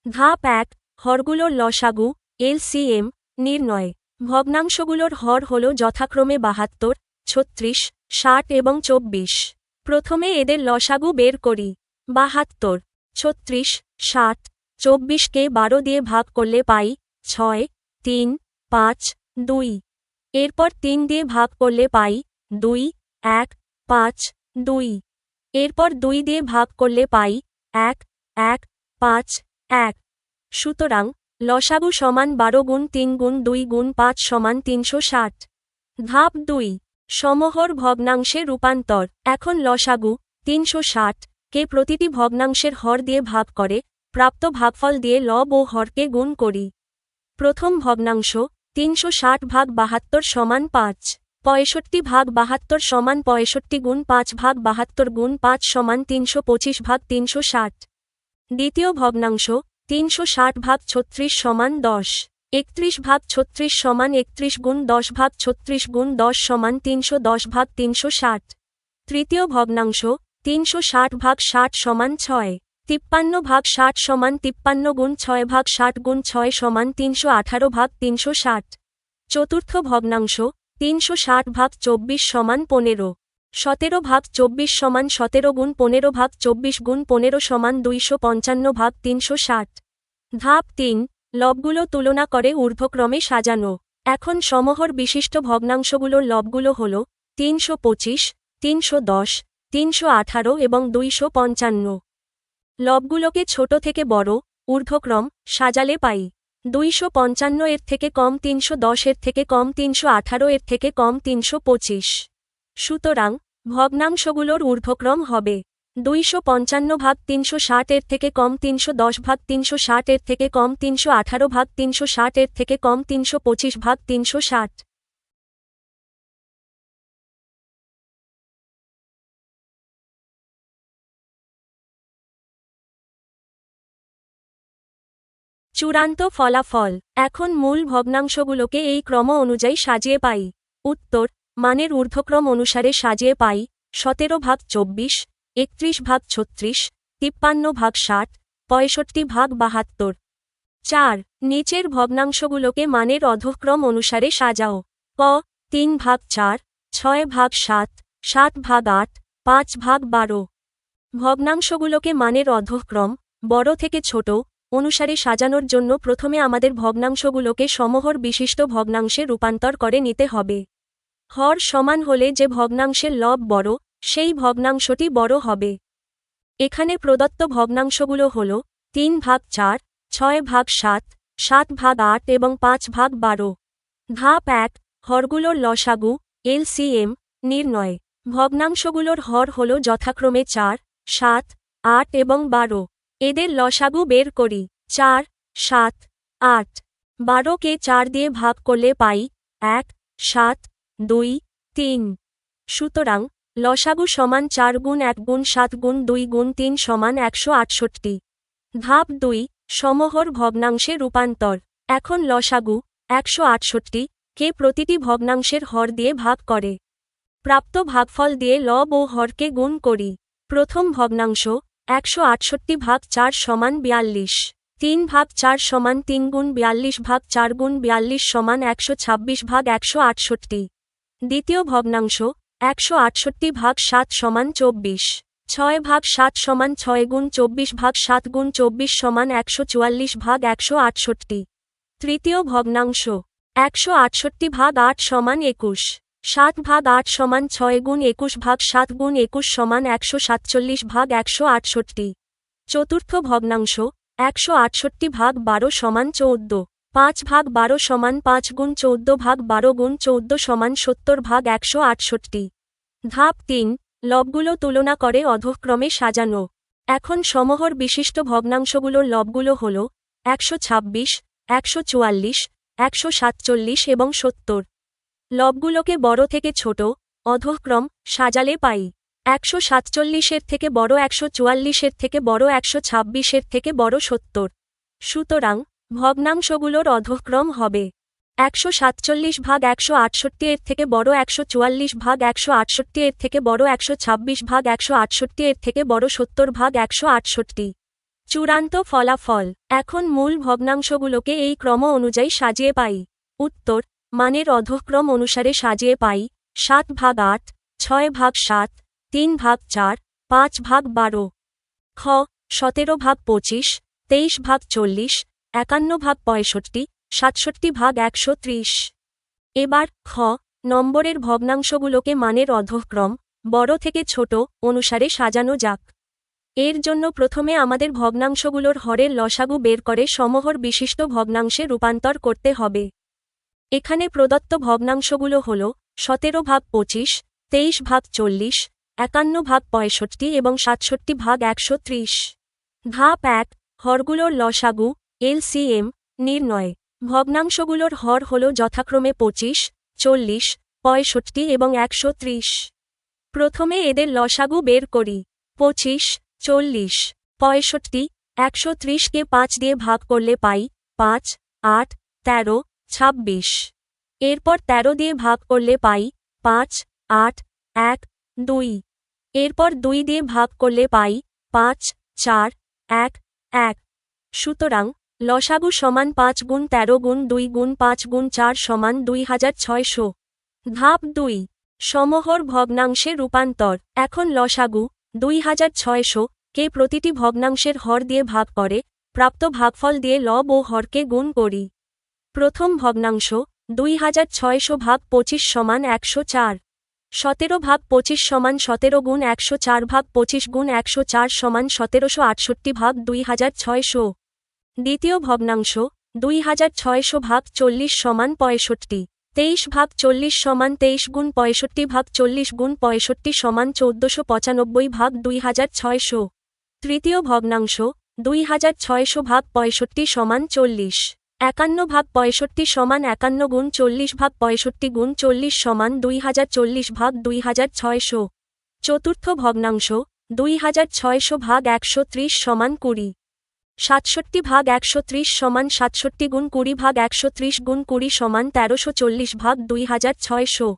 ধাপ 1, হরগুলোর লসাগু এলসিএম নির্ণয়। ভগ্নাংশগুলোর হর হল যথাক্রমে 72, 36, 60 এবং 24। প্রথমে এদের লসাগু বের করি। 72, 36, 60, 24কে 12 দিয়ে ভাগ করলে পাই 6, 3, 5, 2। এরপর 3 দিয়ে ভাগ করলে পাই 2, 1, 5, 2। এরপর 2 দিয়ে ভাগ করলে পাই 1, 1, 5, 1। সুতরাং লসাগু সমান 12 গুণ 3 গুণ 2 গুণ 5 সমান 360। ধাপ 2, সমহর ভগ্নাংশে রূপান্তর। এখন লসাগু 360 কে প্রতিটি ভগ্নাংশের হর দিয়ে ভাগ করে প্রাপ্ত ভাগফল দিয়ে লব ও হরকে গুণ করি। প্রথম ভগ্নাংশ 360/72 সমান 5, 65/72 সমান 65 গুণ 5/72 গুণ 5 সমান 325/360। দ্বিতীয় ভগ্নাংশ 360/36 সমান 10, 31/36 সমান 31 গুণ 10/36 গুণ 10 সমান 310/360। তৃতীয় ভগ্নাংশ 360/60 সমান 6, 53/60 সমান 53 গুণ 6/60 গুণ 6 সমান 318/360। চতুর্থ ভগ্নাংশ 360/24 সমান 15, 17/24 সমান 17 গুণ 15/24 গুণ 15 সমান 255/360। ধাপ 3, লবগুলো তুলনা করে ঊর্ধ্বক্রমে সাজানো। এখন সমহর বিশিষ্ট ভগ্নাংশগুলোর লবগুলো হল 325, 310, 318 এবং 255। লবগুলোকে ছোট থেকে বড় ঊর্ধ্বক্রম সাজালে পাই 255 এর থেকে কম 310 এর থেকে কম 318 এর থেকে কম 325। সুতরাং ভগ্নাংশগুলোর ঊর্ধ্বক্রম হবে 255/360 এর থেকে কম 310/360 এর থেকে কম 318/360 এর থেকে কম 325/360। চূড়ান্ত ফলাফল। এখন মূল ভগ্নাংশগুলোকে এই ক্রম অনুযায়ী সাজিয়ে পাই। উত্তর: মানের ঊর্ধ্বক্রম অনুসারে সাজিয়ে পাই 17/24, 31/36, 53/60, 65/72। 4. নিচের ভগ্নাংশগুলোকে মানের অধঃক্রম অনুসারে সাজাও। ক 3/4, 6/7, 7/8, 5/12। ভগ্নাংশগুলোকে মানের অধঃক্রম বড় থেকে ছোট অনুসারে সাজানোর জন্য প্রথমে আমাদের ভগ্নাংশগুলোকে সমহর বিশিষ্ট ভগ্নাংশে রূপান্তর করে নিতে হবে। হর সমান হলে যে ভগ্নাংশের লব বড় সেই ভগ্নাংশটি বড় হবে। এখানে প্রদত্ত ভগ্নাংশগুলো হল 3/4, 6/7, 7/8 এবং 5/12। ধাপ 1, হরগুলোর লসাগু এলসিএম নির্ণয়। ভগ্নাংশগুলোর হর হল যথাক্রমে 4, 7, 8 এবং 12। এদের লসাগু বের করি। 4, 7, 8। 12কে 4 দিয়ে ভাগ করলে পাই 1, 7, 2, 3। সুতরাং লসাগু সমান 4 গুণ 1 গুণ 7 গুণ 2 গুণ 3 সমান 168। ধাপ 2, সমহর ভগ্নাংশে রূপান্তর। এখন লসাগু 168 কে প্রতিটি ভগ্নাংশের হর দিয়ে ভাগ করে প্রাপ্ত ভাগফল দিয়ে লব ও হরকে গুণ করি। প্রথম ভগ্নাংশ 168/4 সমান 42, 3/4 সমান 3 গুণ 42/4 গুণ 42 সমান 126/168। দ্বিতীয় ভগ্নাংশ 168/7 সমান 24, 6/7 সমান 6 গুণ 24/7 গুণ 24 সমান 144/168। তৃতীয় ভগ্নাংশ 168/8 সমান 21। 7/8 সমান 6 গুণ 21 ভাগ 7 গুণ 21 সমান 147 ভাগ 168। চতুর্থ ভগ্নাংশ 168 ভাগ 12 সমান 14। 5/12 সমান 5 গুণ 14 ভাগ 12 গুণ 14 সমান 70 ভাগ 168। ধাপ 3 লবগুলো তুলনা করে অধক্রমে সাজানো। এখন সমহর বিশিষ্ট ভগ্নাংশগুলোর লবগুলো হল 126, 144, 147 এবং 70। লবগুলোকে বড় থেকে ছোট অধক্রম সাজালে পাই। 147 থেকে বড় 144 থেকে বড় 126 থেকে বড় 70। সুতরাং ভগ্নাংশগুলোর অধক্রম হবে 147 ভাগ 168 থেকে বড় 144 ভাগ 168 থেকে বড় 126 ভাগ 168 থেকে বড় 70 ভাগ 168। চূড়ান্ত ফলাফল। এখন মূল ভগ্নাংশগুলোকে এই ক্রম অনুযায়ী সাজিয়ে পাই। উত্তর মানের অধক্রম অনুসারে সাজিয়ে পাই 7/8, 6/7, 3/4, 5/12। খ 17/25, 23/40, 51/65, 67/130। এবার খ নম্বরের ভগ্নাংশগুলোকে মানের অধক্রম বড় থেকে ছোট অনুসারে সাজানো যাক। এর জন্য প্রথমে আমাদের ভগ্নাংশগুলোর হরের লসাগু বের করে সমহর বিশিষ্ট ভগ্নাংশে রূপান্তর করতে হবে। এখানে প্রদত্ত ভগ্নাংশগুলো হল 17/25, 23/40, 51/65 এবং 67/130। ধাপ 1 হরগুলোর লসাগু এলসিএম নির্ণয়। ভগ্নাংশগুলোর হর হল যথাক্রমে 25, 40, 65 এবং 130। প্রথমে এদের লসাগু বের করি। 25, 40, 65, 130কে 5 দিয়ে ভাগ করলে পাই 5, 8, 13, 26। এরপর 13 দিয়ে ভাগ করলে পাই 5, 8, 1, 2। এরপর 2 দিয়ে ভাগ করলে পাই 5, 4, 1, 1। সুতরাং লসাগু সমান 5 গুণ 13 গুণ 2 গুণ 5 গুণ 4 সমান 2600। ধাপ 2 সমহর ভগ্নাংশে রূপান্তর। এখন লসাগু 2600 কে প্রতিটি ভগ্নাংশের হর দিয়ে ভাগ করে প্রাপ্ত ভাগফল দিয়ে লব ও হরকে গুণ করি। প্রথম ভগ্নাংশ 2600 ভাগ 25 সমান 104। 17/25 সমান 17 গুণ 104 ভাগ 25 গুণ 104 সমান 1768 ভাগ 2600। দ্বিতীয় ভগ্নাংশ 2600 ভাগ 40 সমান 65। 23/40 সমান 23 গুণ 65 ভাগ 40 গুণ 65 সমান 1495 ভাগ 2600। তৃতীয় ভগ্নাংশ 2600 ভাগ 65 সমান 40। 51/65 সমান 51 গুণ 40 ভাগ 65 গুণ 40 সমান 2040 ভাগ 2600। চতুর্থ ভগ্নাংশ 2600 ভাগ 130 সমান 20। 67 ভাগ 130 সমান 67 গুণ 20 ভাগ 130 গুণ 20 সমান 1340 ভাগ 2600।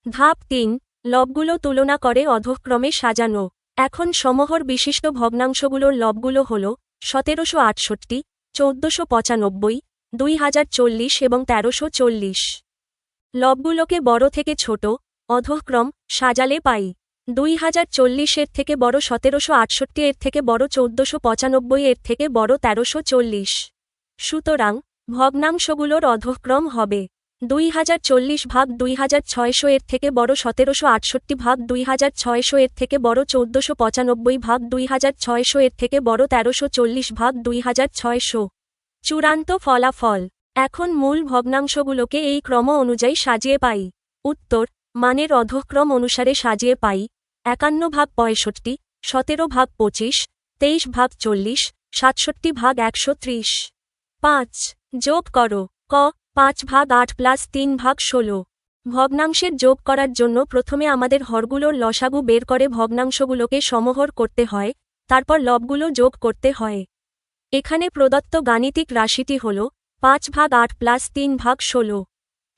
ধাপ 3 লবগুলো তুলনা করে অধক্রমে সাজানো। এখন সমহর বিশিষ্ট ভগ্নাংশগুলোর লবগুলো হল 1768, 1495, 2040 এবং 1340। লবগুলোকে বড় থেকে ছোট অধক্রম সাজালে পাই। 2040 এর থেকে বড় 1768, এর থেকে বড় 1495, এর থেকে বড় 1340। সুতরাং ভগ্নাংশগুলোর অধক্রম হবে 2040 ভাগ 2600 এর থেকে বড় 1768 ভাগ 2600 এর থেকে বড় 1495 ভাগ 2600 এর থেকে বড় 1340 ভাগ 2600। চূড়ান্ত ফলাফল। এখন মূল ভগ্নাংশগুলোকে এই ক্রম অনুযায়ী সাজিয়ে পাই। উত্তর মানের অধক্রম অনুসারে সাজিয়ে পাই 51/65, 17/25, 23/40, 67/130। 5 যোগ করো। ক 5/8 প্লাস 3/16। ভগ্নাংশের যোগ করার জন্য প্রথমে আমাদের হরগুলোর লসাগু বের করে ভগ্নাংশগুলোকে সমহর করতে হয়, তারপর লবগুলো যোগ করতে হয়। এখানে প্রদত্ত গাণিতিক রাশিটি হল 5/8 প্লাস 3/16।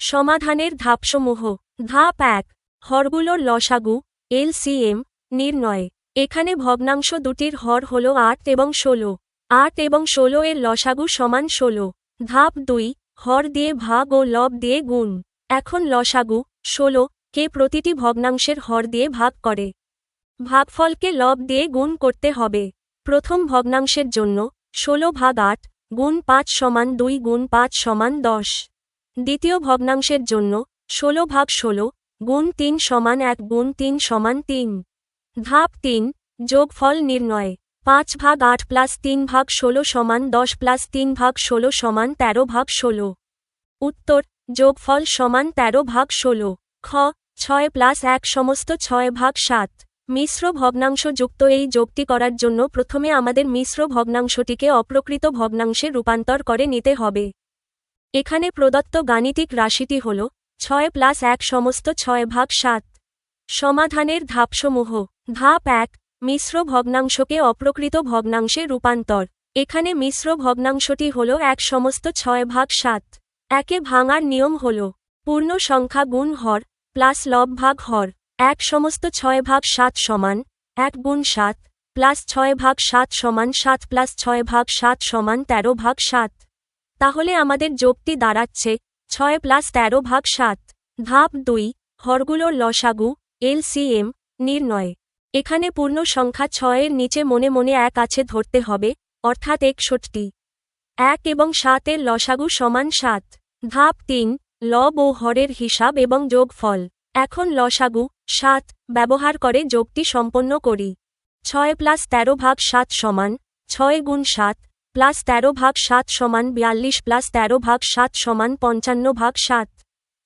সমাধানের ধাপসমূহ। ধাপ 1 হরগুলোর লসাগু এলসিএম নির্ণয়। এখানে ভগ্নাংশ দুটির হর হল 8 এবং 16। 8 এবং 16 এর লসাগু সমান 16। ধাপ 2 হর দিয়ে ভাগ ও লব দিয়ে গুণ। এখন লসাগু 16 কে প্রতিটি ভগ্নাংশের হর দিয়ে ভাগ করে ভাগফলকে লব দিয়ে গুণ করতে হবে। প্রথম ভগ্নাংশের জন্য 16/8 গুণ 5 সমান 2 গুণ 5 সমান 10। দ্বিতীয় ভগ্নাংশের জন্য 16/16 গুণ 3 সমান 1 গুণ 3 সমান 3। ধাপ 3 যোগফল নির্ণয়। 5 ভাগ 8 প্লাস 3 ভাগ 16 সমান 10 প্লাস 3 ভাগ 16 সমান 13 ভাগ 16। উত্তর যোগফল সমান 13 ভাগ 16। খ 6 প্লাস 1 সমস্ত 6 ভাগ 7। মিশ্র ভগ্নাংশ যুক্ত এই যোগটি করার জন্য প্রথমে আমাদের মিশ্র ভগ্নাংশটিকে অপ্রকৃত ভগ্নাংশে রূপান্তর করে নিতে হবে। এখানে প্রদত্ত গাণিতিক রাশিটি হল 6 প্লাস 1 সমস্ত 6 ভাগ 7। সমাধানের ধাপসমূহ। ধাপ 1 মিশ্র ভগ্নাংশকে অপ্রকৃত ভগ্নাংশে রূপান্তর। এখানে মিশ্র ভগ্নাংশটি হল 1 সমস্ত 6 ভাগ 7। একে ভাঙার নিয়ম হল পূর্ণ সংখ্যা গুণ হর প্লাস লব ভাগ হর। 1 সমস্ত 6 ভাগ 7 সমান 1 গুণ 7 প্লাস 6 ভাগ 7 সমান 7 প্লাস 6 ভাগ 7 সমান 13 ভাগ 7। তাহলে আমাদের যোগটি দাঁড়াচ্ছে 6 প্লাস 13 ভাগ 7। ধাপ 2 হরগুলোর লসাগু এলসিএম নির্ণয়। এখানে পূর্ণ সংখ্যা 6 এর নিচে মনে মনে 1 আছে ধরতে হবে, অর্থাৎ 61। 1 এবং 7 এর লসাগু সমান 7। ধাপ 3 লব ও হরের হিসাব এবং যোগফল। এখন লসাগু 7 ব্যবহার করে যোগটি সম্পন্ন করি। 6 প্লাস 13 ভাগ 7 সমান 6 গুণ 7 প্লাস 13 ভাগ 7 সমান 42 প্লাস 13 ভাগ 7 সমান 55 ভাগ 7।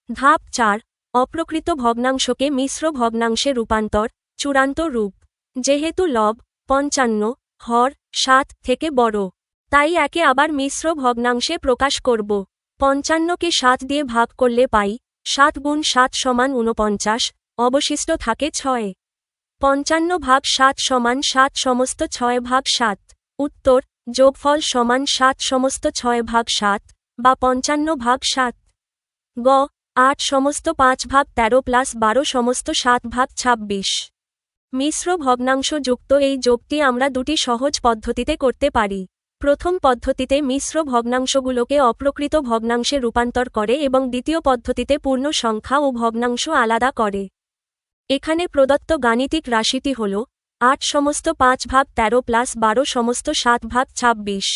ধাপ 4 অপ্রকৃত ভগ্নাংশকে মিশ্র ভগ্নাংশে রূপান্তর চূড়ান্ত রূপ। যেহেতু লব 55 হর 7 থেকে বড়, তাই একে আবার মিশ্র ভগ্নাংশে প্রকাশ করব। 55কে 7 দিয়ে ভাগ করলে পাই 7 গুণ 7 সমান 49, অবশিষ্ট থাকে 6। 55 ভাগ 7 সমান 7 সমস্ত 6 ভাগ 7। উত্তর যোগফল সমান 7 সমস্ত 6 ভাগ 7 বা 55 ভাগ 7। গ 8 সমস্ত 5 ভাগ 13 প্লাস 12 সমস্ত 7 ভাগ 26। মিশ্র ভগ্নাংশ যুক্ত এই যোগটি আমরা দুটি সহজ পদ্ধতিতে করতে পারি। প্রথম পদ্ধতিতে মিশ্র ভগ্নাংশগুলোকে অপ্রকৃত ভগ্নাংশে রূপান্তর করে এবং দ্বিতীয় পদ্ধতিতে পূর্ণ সংখ্যা ও ভগ্নাংশ আলাদা করে। এখানে প্রদত্ত গাণিতিক রাশিটি হল 8 সমস্ত 5 ভাগ 13 প্লাস 12 সমস্ত 7 ভাগ 26।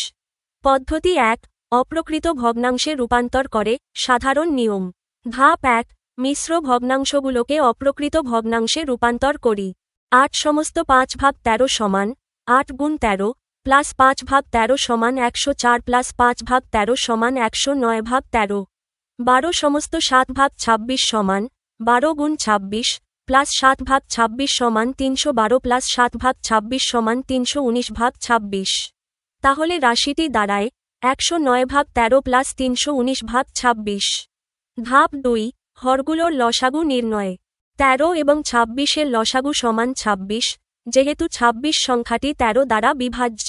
পদ্ধতি 1 অপ্রকৃত ভগ্নাংশে রূপান্তর করে সাধারণ নিয়ম। ধাপ 1 মিশ্র ভগ্নাংশগুলোকে অপ্রকৃত ভগ্নাংশে রূপান্তর করি। 8 সমস্ত 5 ভাগ 13 সমান 8 গুণ 13 প্লাস 5 ভাগ 13 সমান 104 প্লাস 5 ভাগ 13 সমান 109 ভাগ 13। 12 সমস্ত 7 ভাগ 26 সমান 12 গুণ 26 প্লাস 7 ভাগ 26 সমান 312 প্লাস 7 ভাগ 26 সমান 319 ভাগ 26। তাহলে রাশিটি দাঁড়ায় 109 ভাগ 13 প্লাস 319 ভাগ 26। ধাপ 2 হরগুলোর লসাগু নির্ণয়। 13 এবং 26 এর লসাগু সমান 26, যেহেতু 26 সংখ্যাটি 13 দ্বারা বিভাজ্য।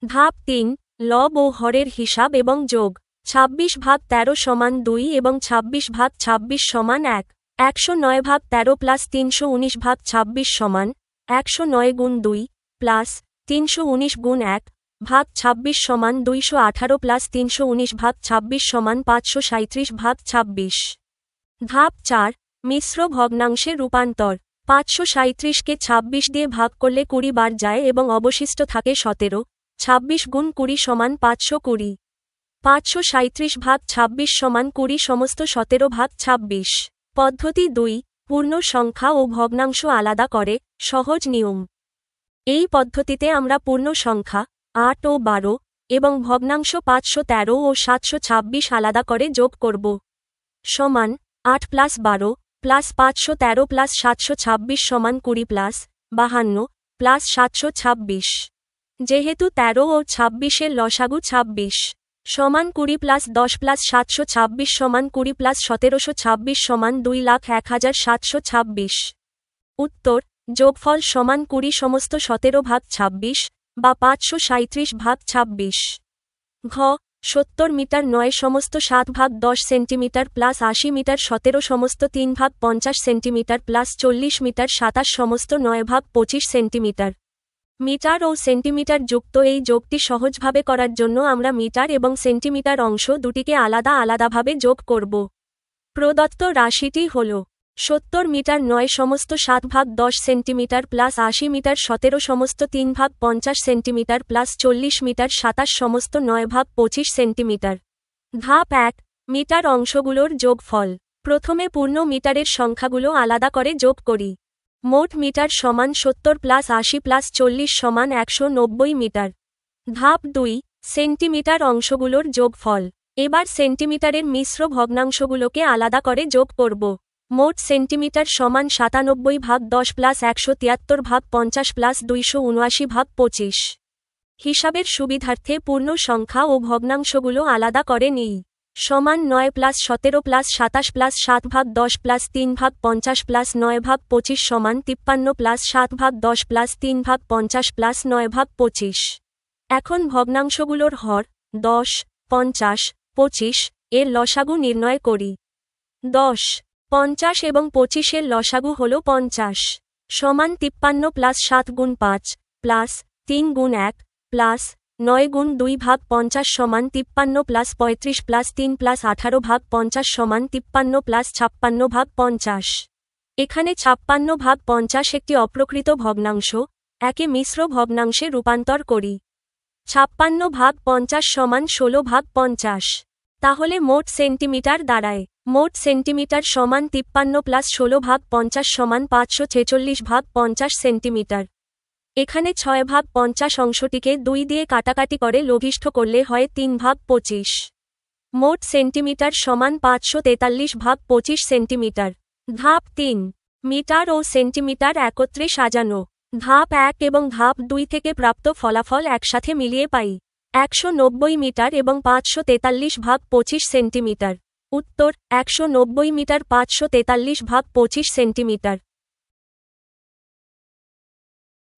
ধাপ 3 লব ও হরের হিসাব এবং যোগ। 26 ভাগ 13 সমান 2 এবং 26 ভাগ 26 সমান 1। 109 ভাগ 13 প্লাস 319 ভাগ 26 সমান 109 গুণ 2 প্লাস 319 গুণ 1 ভাগ 26 সমান 218 প্লাস 319 ভাগ 26 সমান 537 ভাগ 26। ধাপ 4 মিশ্র ভগ্নাংশে রূপান্তর। 537কে 26 দিয়ে ভাগ করলে 20 বার যায় এবং অবশিষ্ট থাকে 17। 26 গুণ 20 সমান 520। 537 ভাগ 26 সমান 20 সমস্ত 17 ভাগ 26। পদ্ধতি 2 পূর্ণ সংখ্যা ও ভগ্নাংশ আলাদা করে সহজ নিয়ম। এই পদ্ধতিতে আমরা পূর্ণ সংখ্যা 8 ও 12 এবং ভগ্নাংশ 513 ও 726 আলাদা করে যোগ করব। সমান 8 প্লাস 12 প্লাস 513 প্লাস 726 সমান 20 প্লাস 52 প্লাস 726। যেহেতু 13 ও 26 এর লসাগু 26 সমান 20 প্লাস 10 প্লাস 726 সমান 20 প্লাস 1726 সমান 2,01,726। উত্তর যোগফল সমান 20 সমস্ত 17 ভাগ 26 বা 537 ভাগ 26। ঘ 70 মিটার 9 সমস্ত 7 ভাগ 10 সেন্টিমিটার প্লাস 80 মিটার 17 সমস্ত 3 ভাগ 50 সেন্টিমিটার প্লাস 40 মিটার 27 সমস্ত 9 ভাগ 25 সেন্টিমিটার। মিটার ও সেন্টিমিটার যুক্ত এই যোগটি সহজভাবে করার জন্য আমরা মিটার এবং সেন্টিমিটার অংশ দুটিকে আলাদা আলাদাভাবে যোগ করব। প্রদত্ত রাশিটি হল 70 মিটার 9 সমস্ত 7 ভাগ 10 সেন্টিমিটার প্লাস 80 মিটার 17 সমস্ত 3 ভাগ 50 সেন্টিমিটার প্লাস 40 মিটার 27 সমস্ত 9 ভাগ 25 সেন্টিমিটার। ধাপ 1 মিটার অংশগুলোর যোগফল। প্রথমে পূর্ণ মিটারের সংখ্যাগুলো আলাদা করে যোগ করি। মোট মিটার সমান 70 প্লাস 80 প্লাস 40 সমান 190 মিটার। ধাপ 2, সেন্টিমিটার অংশগুলোর যোগফল। এবার সেন্টিমিটারের মিশ্র ভগ্নাংশগুলোকে আলাদা করে যোগ করব। মোট সেন্টিমিটার সমান 97/10 প্লাস 173/50 প্লাস 279/25। হিসাবের সুবিধার্থে পূর্ণ সংখ্যা ও ভগ্নাংশগুলো আলাদা করে নিই। সমান 9 plus 17 plus 27 plus 7/10 plus 3/50 plus 9/25 সমান 53 প্লাস 7/10 প্লাস 3/50 প্লাস 9/25। এখন ভগ্নাংশগুলোর হর 10, 50, 25 এর লসাগু নির্ণয় করি। 10, 50 এবং 25 এর লসাগু হল 50। সমান 53 প্লাস 7 গুণ 5 প্লাস 3 গুণ 1 প্লাস 9 গুণ 2/50 সমান 53 প্লাস 35 প্লাস 3 প্লাস 18/50 সমান 53 প্লাস 56/50। এখানে 56/50 একটি অপ্রকৃত ভগ্নাংশ, একে মিশ্র ভগ্নাংশে রূপান্তর করি। 56/50 সমান 16/50। তাহলে মোট সেন্টিমিটার দাঁড়ায়। মোট সেন্টিমিটার সমান 53 প্লাস 16/50 সমান 546/50 সেন্টিমিটার। এখানে 6/50 অংশটিকে 2 দিয়ে কাটাকাটি করে লঘিষ্ঠ করলে হয় 3/25। মোট সেন্টিমিটার সমান 543/25 সেন্টিমিটার। ধাপ 3, মিটার ও সেন্টিমিটার একত্রে সাজানো। ধাপ 1 এবং ধাপ 2 থেকে প্রাপ্ত ফলাফল একসাথে মিলিয়ে পাই 190 মিটার এবং 543/25 সেন্টিমিটার। উত্তর 190 মিটার 543/25 সেন্টিমিটার।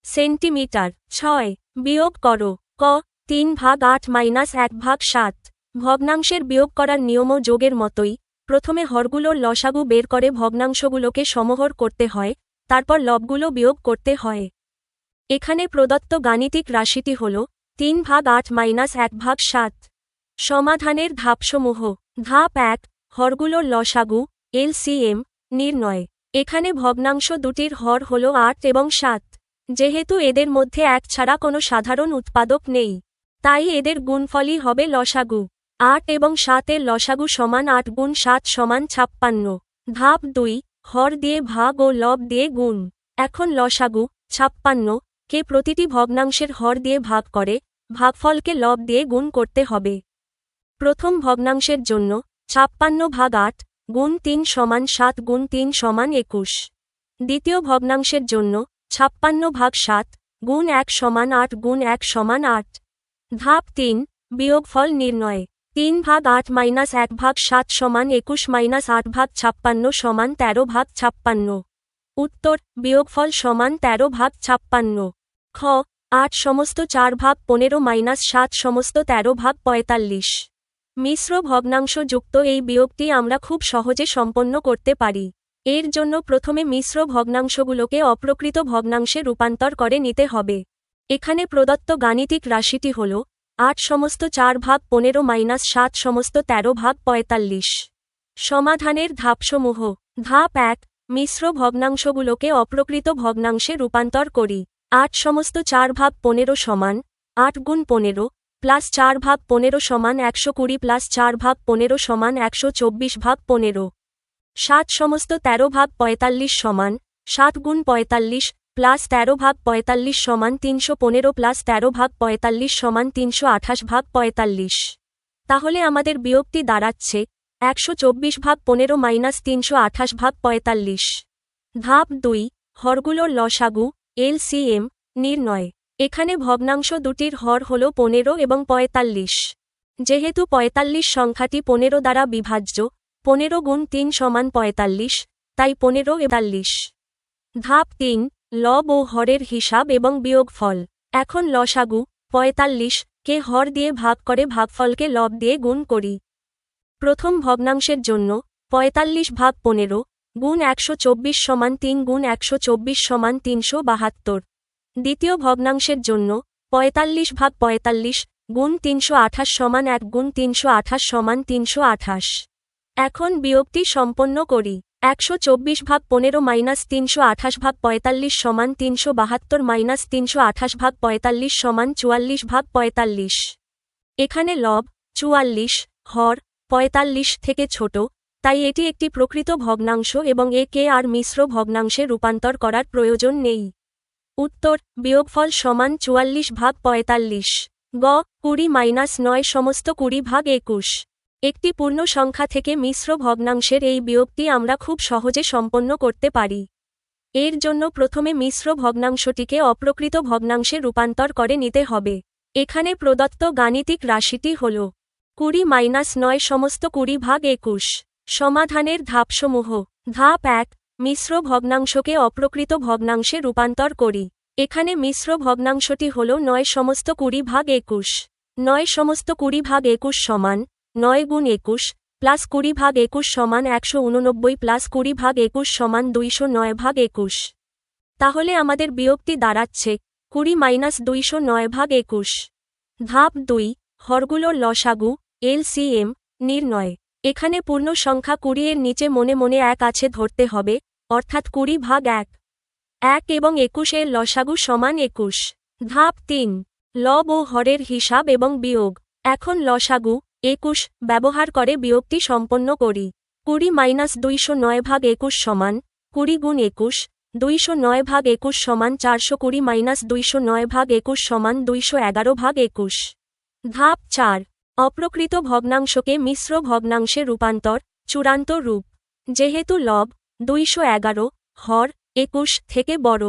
সেন্টিমিটার। 6, বিয়োগ করো। ক, 3/8 মাইনাস 1/7। ভগ্নাংশের বিয়োগ করার নিয়মও যোগের মতোই, প্রথমে হরগুলোর লসাগু বের করে ভগ্নাংশগুলোকে সমহর করতে হয়, তারপর লবগুলো বিয়োগ করতে হয়। এখানে প্রদত্ত গাণিতিক রাশিটি হল 3/8 মাইনাস 1/7। সমাধানের ধাপসমূহ। ধাপ 1, হরগুলোর লসাগু এলসিএম নির্ণয়। এখানে ভগ্নাংশ দুটির হর হল 8 এবং 7। যেহেতু এদের মধ্যে 1 ছাড়া কোনো সাধারণ উৎপাদক নেই, তাই এদের গুণফলই হবে লসাগু। 8 এবং 7 এর লসাগু সমান 8 গুণ 7 সমান 56। ধাপ 2, হর দিয়ে ভাগ ও লব দিয়ে গুণ। এখন লসাগু 56 কে প্রতিটি ভগ্নাংশের হর দিয়ে ভাগ করে ভাগফলকে লব দিয়ে গুণ করতে হবে। প্রথম ভগ্নাংশের জন্য 56/8 গুণ 3 সমান 7 গুণ 3 সমান 21। দ্বিতীয় ভগ্নাংশের জন্য 56/7 গুণ 1 সমান 8 গুণ 1 সমান 8। ধাপ 3, বিয়োগফল নির্ণয়। 3/8 মাইনাস 1/7 সমান 21 মাইনাস 8/56 সমান 13/56। উত্তর, বিয়োগফল সমান 13/56। খ, 8 সমস্ত 4/15 মাইনাস 7 সমস্ত 13/45। মিশ্র ভগ্নাংশ যুক্ত এই বিয়োগটি আমরা খুব সহজে সম্পন্ন করতে পারি। এর জন্য প্রথমে মিশ্র ভগ্নাংশগুলোকে অপ্রকৃত ভগ্নাংশে রূপান্তর করে নিতে হবে। এখানে প্রদত্ত গাণিতিক রাশিটি হল 8 সমস্ত 4/15 মাইনাস 7 সমস্ত 13/45। সমাধানের ধাপসমূহ। ধাপ 1, মিশ্র ভগ্নাংশগুলোকে অপ্রকৃত ভগ্নাংশে রূপান্তর করি। 8 সমস্ত 4/15 সমান 8 গুণ 15 প্লাস 4/15 সমান 120 প্লাস 4/15 সমান 124/15। 7 সমস্ত 13/45 সমান 7 গুণ 45 প্লাস 13/45 সমান 315 প্লাস 13/45 সমান 328/45। তাহলে আমাদের বিয়োগটি দাঁড়াচ্ছে 124/15 মাইনাস 328/45। ধাপ 2, হরগুলোর লসাগু এলসিএম নির্ণয়। এখানে ভগ্নাংশ দুটির হর হল 15 এবং 45। যেহেতু 45 সংখ্যাটি 15 দ্বারা বিভাজ্য, 15 গুণ 3 সমান 45, তাই 15 45। ধাপ 3, লব ও হরের হিসাব এবং বিয়োগফল। এখন লসাগু 45 কে হর দিয়ে ভাগ করে ভাগফলকে লব দিয়ে গুণ করি। প্রথম ভগ্নাংশের জন্য 45/15 গুণ 124 সমান 3 গুণ 124 সমান 372। দ্বিতীয় ভগ্নাংশের জন্য 45/45 গুণ 328 সমান 1 গুণ 328 সমান 328। এখন বিয়োগটি সম্পন্ন করি। 124/15 মাইনাস 328/45 সমান 372 মাইনাস 328/45 সমান 44/45। এখানে লব 44, হর 45 থেকে ছোট, তাই এটি একটি প্রকৃত ভগ্নাংশ এবং একে আর মিশ্র ভগ্নাংশে রূপান্তর করার প্রয়োজন নেই। উত্তর, বিয়োগফল সমান 44/45। গ, 20-9 সমস্ত 20/21। একটি পূর্ণ সংখ্যা থেকে মিশ্র ভগ্নাংশের এই বিয়োগটি আমরা খুব সহজে সম্পন্ন করতে পারি। এর জন্য প্রথমে মিশ্র ভগ্নাংশটিকে অপ্রকৃত ভগ্নাংশে রূপান্তর করে নিতে হবে। এখানে প্রদত্ত গাণিতিক রাশিটি হল 20-9 সমস্ত 20/21। সমাধানের ধাপসমূহ। ধাপ 1, মিশ্র ভগ্নাংশকে অপ্রকৃত ভগ্নাংশে রূপান্তর করি। এখানে মিশ্র ভগ্নাংশটি হল 9 সমস্ত 20/21। 9 সমস্ত 20/21 সমান 9 গুণ 21 প্লাস 20/21 সমান 189 প্লাস 20/21 সমান 209/21। তাহলে আমাদের বিয়োগটি দাঁড়াচ্ছে 20-209/21। ধাপ 2, হরগুলোর লসাগু এলসিএম নির্ণয়। এখানে পূর্ণ সংখ্যা 20 এর নিচে মনে মনে 1 আছে ধরতে হবে, অর্থাৎ 20/1। 1 এবং 21 এর লসাগু সমান 21। ধাপ 3, লব ও হরের হিসাব এবং বিয়োগ। এখন লসাগু 21 ব্যবহার করে বিয়োগটি সম্পন্ন করি। 20-209/21 সমান 20 গুণ 21, 209/21 সমান 420-209/21 সমান 211/21। ধাপ 4, অপ্রকৃত ভগ্নাংশকে মিশ্র ভগ্নাংশে রূপান্তর, চূড়ান্ত রূপ। যেহেতু লব 211, হর 21 থেকে বড়,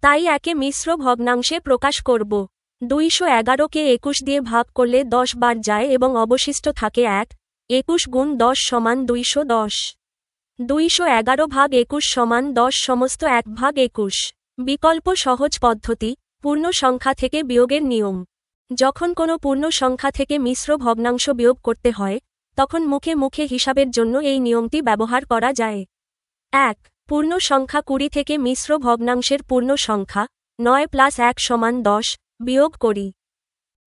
তাই একে মিশ্র ভগ্নাংশে প্রকাশ করব। 211কে 21 দিয়ে ভাগ করলে 10 বার যায় এবং অবশিষ্ট থাকে 1। 21 গুণ 10 সমান 210। 211/21 সমান 10 সমস্ত 1/21। বিকল্প সহজ পদ্ধতি, পূর্ণ সংখ্যা থেকে বিয়োগের নিয়ম। যখন কোনো পূর্ণ সংখ্যা থেকে মিশ্র ভগ্নাংশ বিয়োগ করতে হয়, তখন মুখে মুখে হিসাবের জন্য এই নিয়মটি ব্যবহার করা যায়। 1, পূর্ণ সংখ্যা 20 থেকে মিশ্র ভগ্নাংশের পূর্ণ সংখ্যা 9 প্লাস 1 সমান 10 বিয়োগ করি।